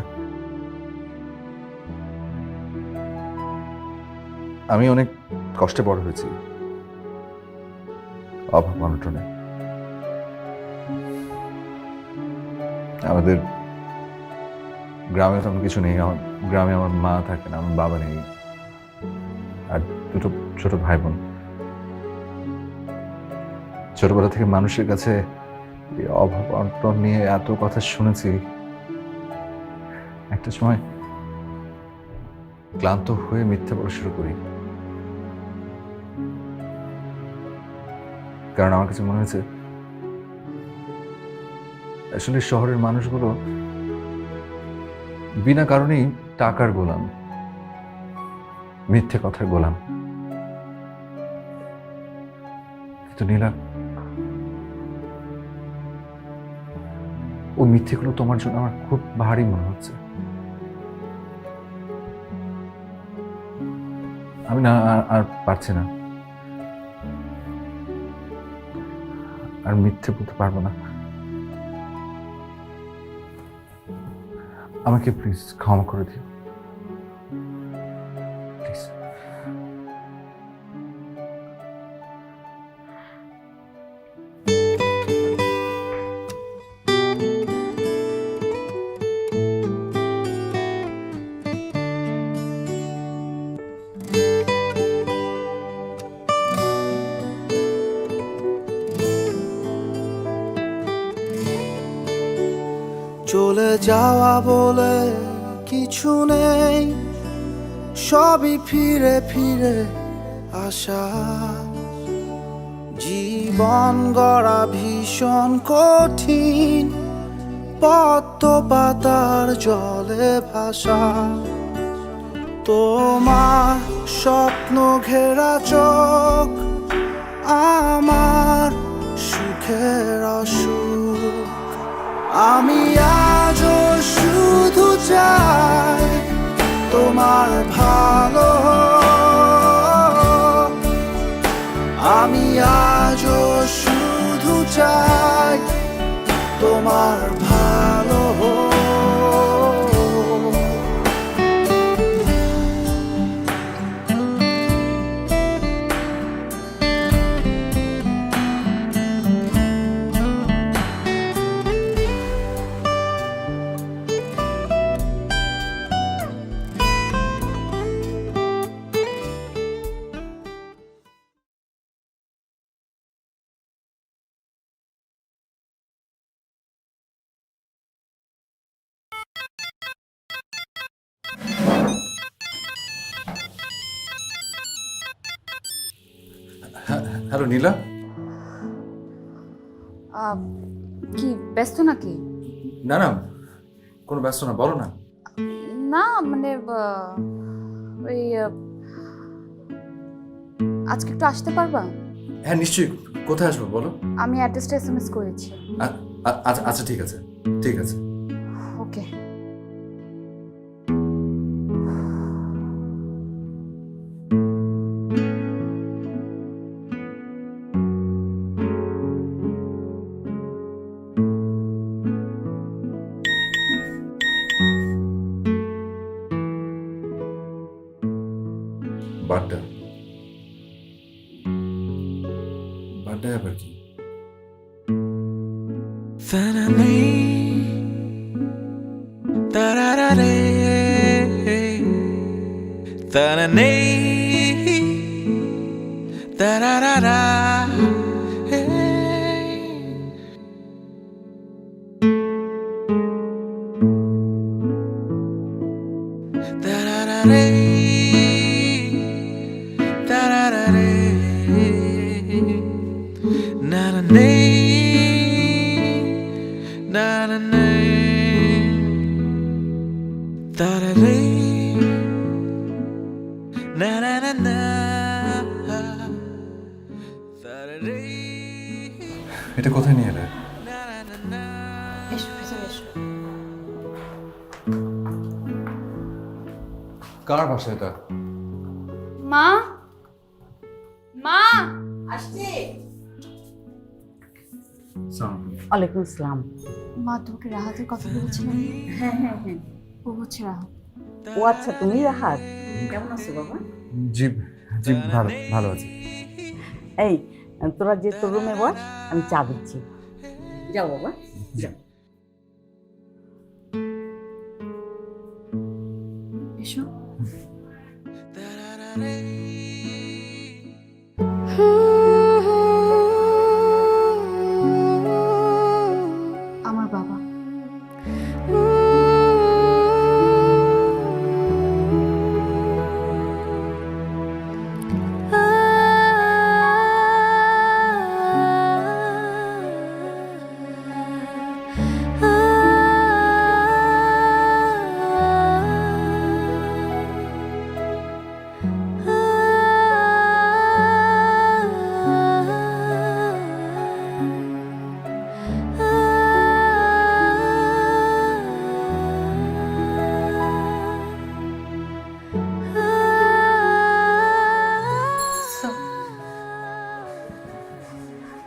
আমি অনেক কষ্টে বড় হয়েছি, অভাব অনটনে। আমাদের গ্রামে তেমন কিছু নেই। আমার গ্রামে আমার মা থাকে না, আমার বাবা নেই, আর দুটো ছোট ভাই বোন। ছোটবেলা থেকে মানুষের কাছে এই অভাব অনটন নিয়ে এত কথা শুনেছি, একটা সময় ক্লান্ত হয়ে মিথ্যে বলা শুরু করি। কারণ আমার কাছে মনে হয়েছে আসলে শহরের মানুষগুলো বিনা কারণেই টাকার গোলাম, মিথ্যে কথার গোলাম। কিন্তু নীলা, ও মিথ্যেগুলো তোমার জন্য আমার খুব ভারী মনে হচ্ছে। আমি না আর পারছি না, আর মিথ্যে বলতে পারবো না। আমাকে প্লিজ ক্ষমা করে দিও, প্লিজ। চলে যাওয়া বলে কিছু নেই, সবই ফিরে ফিরে আসা। জীবন গড়া ভীষণ কঠিন, পদ্ম পাতার জলে ভাসা। তোমার স্বপ্ন ঘেরা চোখ আমার সুখের অসুখ। আমি আজও শুধু চাই তোমার ভালো, আমি আজও শুধু চাই তোমার ভালো। হ্যালো নীলা। কি ব্যস্ত নাকি? না না, কোনো ব্যস্ত না, বলো না। না মানে ওই আজকে একটু আসতে পারবা? হ্যাঁ নিশ্চয়ই, কোথায় আসবো বলো। আমি অ্যাড্রেসটা এসএমএস করেছি। আচ্ছা আচ্ছা, ঠিক আছে ঠিক আছে। ওকে। বাড্ডা বাড্ডা আবার কি? এটা কোথায় নিয়ে এলে? এসো ভেতরে এসো। কার বাসা এটা? মা, মা আসছি। ওয়ালাইকুম আসসালাম। মা তোমাকে রাহাতের কথা বলেছিলাম। হ্যাঁ হ্যাঁ হ্যাঁ, ও হচ্ছে রাহাত। ও আচ্ছা, তুমি রাহাত, কেমন আছো বাবা? জি জি, ভালো ভালো আছে। এই তোরা যে তোর রুমে বস, আমি চা দিচ্ছি। যাও বাবা যাও। এসো।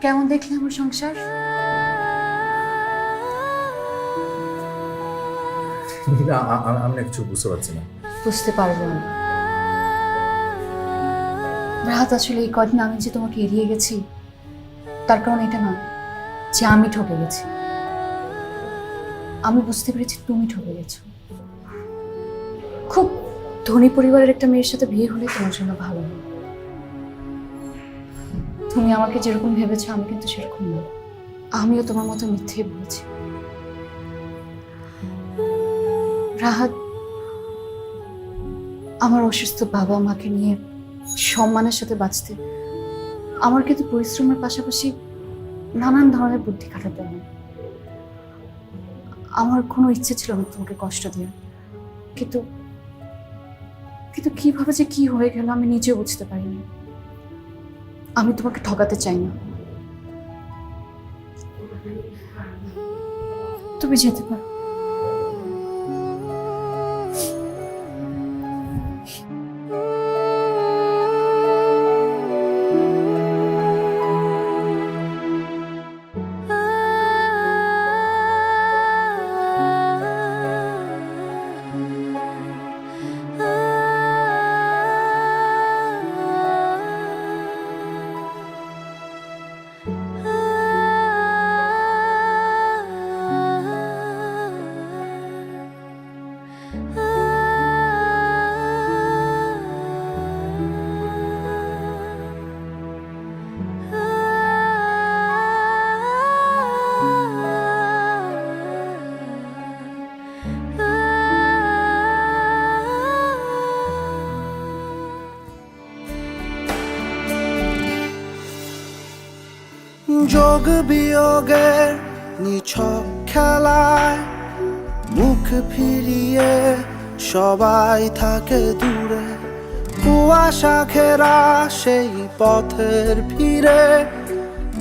কেমন দেখলে আমার সংসার? আমি কিছু বুঝতে পারছি না। বুঝতে পারবো না রাহাত, আসলে এই কদিন আমি যে তোমাকে এড়িয়ে গেছি তার কারণ এটা না যে আমি ঠকে গেছি, আমি বুঝতে পেরেছি তুমি ঠকে গেছো। খুব ধনী পরিবারের একটা মেয়ের সাথে বিয়ে হলে তোমার জন্য ভালো হবে। তুমি আমাকে যেরকম ভেবেছো আমি কিন্তু সেরকম না, আমিও তোমার মতো মিথ্যে বলেছি। রাহাত, আমার অসুস্থ বাবা মাকে নিয়ে সম্মানের সাথে বাঁচতে আমার কিন্তু পরিশ্রমের পাশাপাশি নানান ধরনের বুদ্ধি খাটাতে হয়। আমার কোনো ইচ্ছে ছিল না তোমাকে কষ্ট দেওয়ার, কিন্তু কিন্তু কিভাবে যে কি হয়ে গেল আমি নিজেও বুঝতে পারিনি। আমি তোমাকে ঠকাতে চাই না, তুমি যেতে পারো। যোগ বিয়োগের নিছক খেলায় মুখ ফিরিয়ে সবাই থাকে দূরে, কুয়াশা ঘেরা সেই পথের ভিড়ে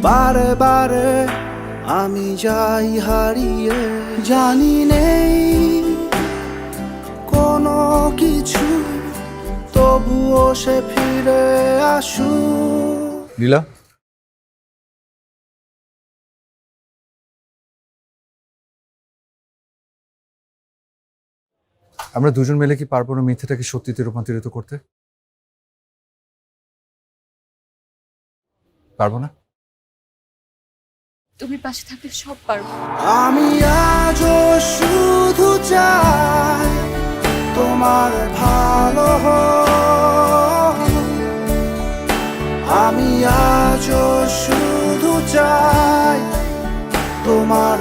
বারে বারে আমি যাই হারিয়ে। জানি নেই কোনো কিছু, তবুও সে ফিরে আসু। লীলা, আমরা দুজন মিলে কি পারবো না মিথ্যাটাকে সত্যিতে রূপান্তরিত করতে? পারবো না? তুমি পাশে থাকলে সব পারবো। আমি আজও শুধু চাই তোমার ভালো হোক, আমি আজও শুধু চাই তোমার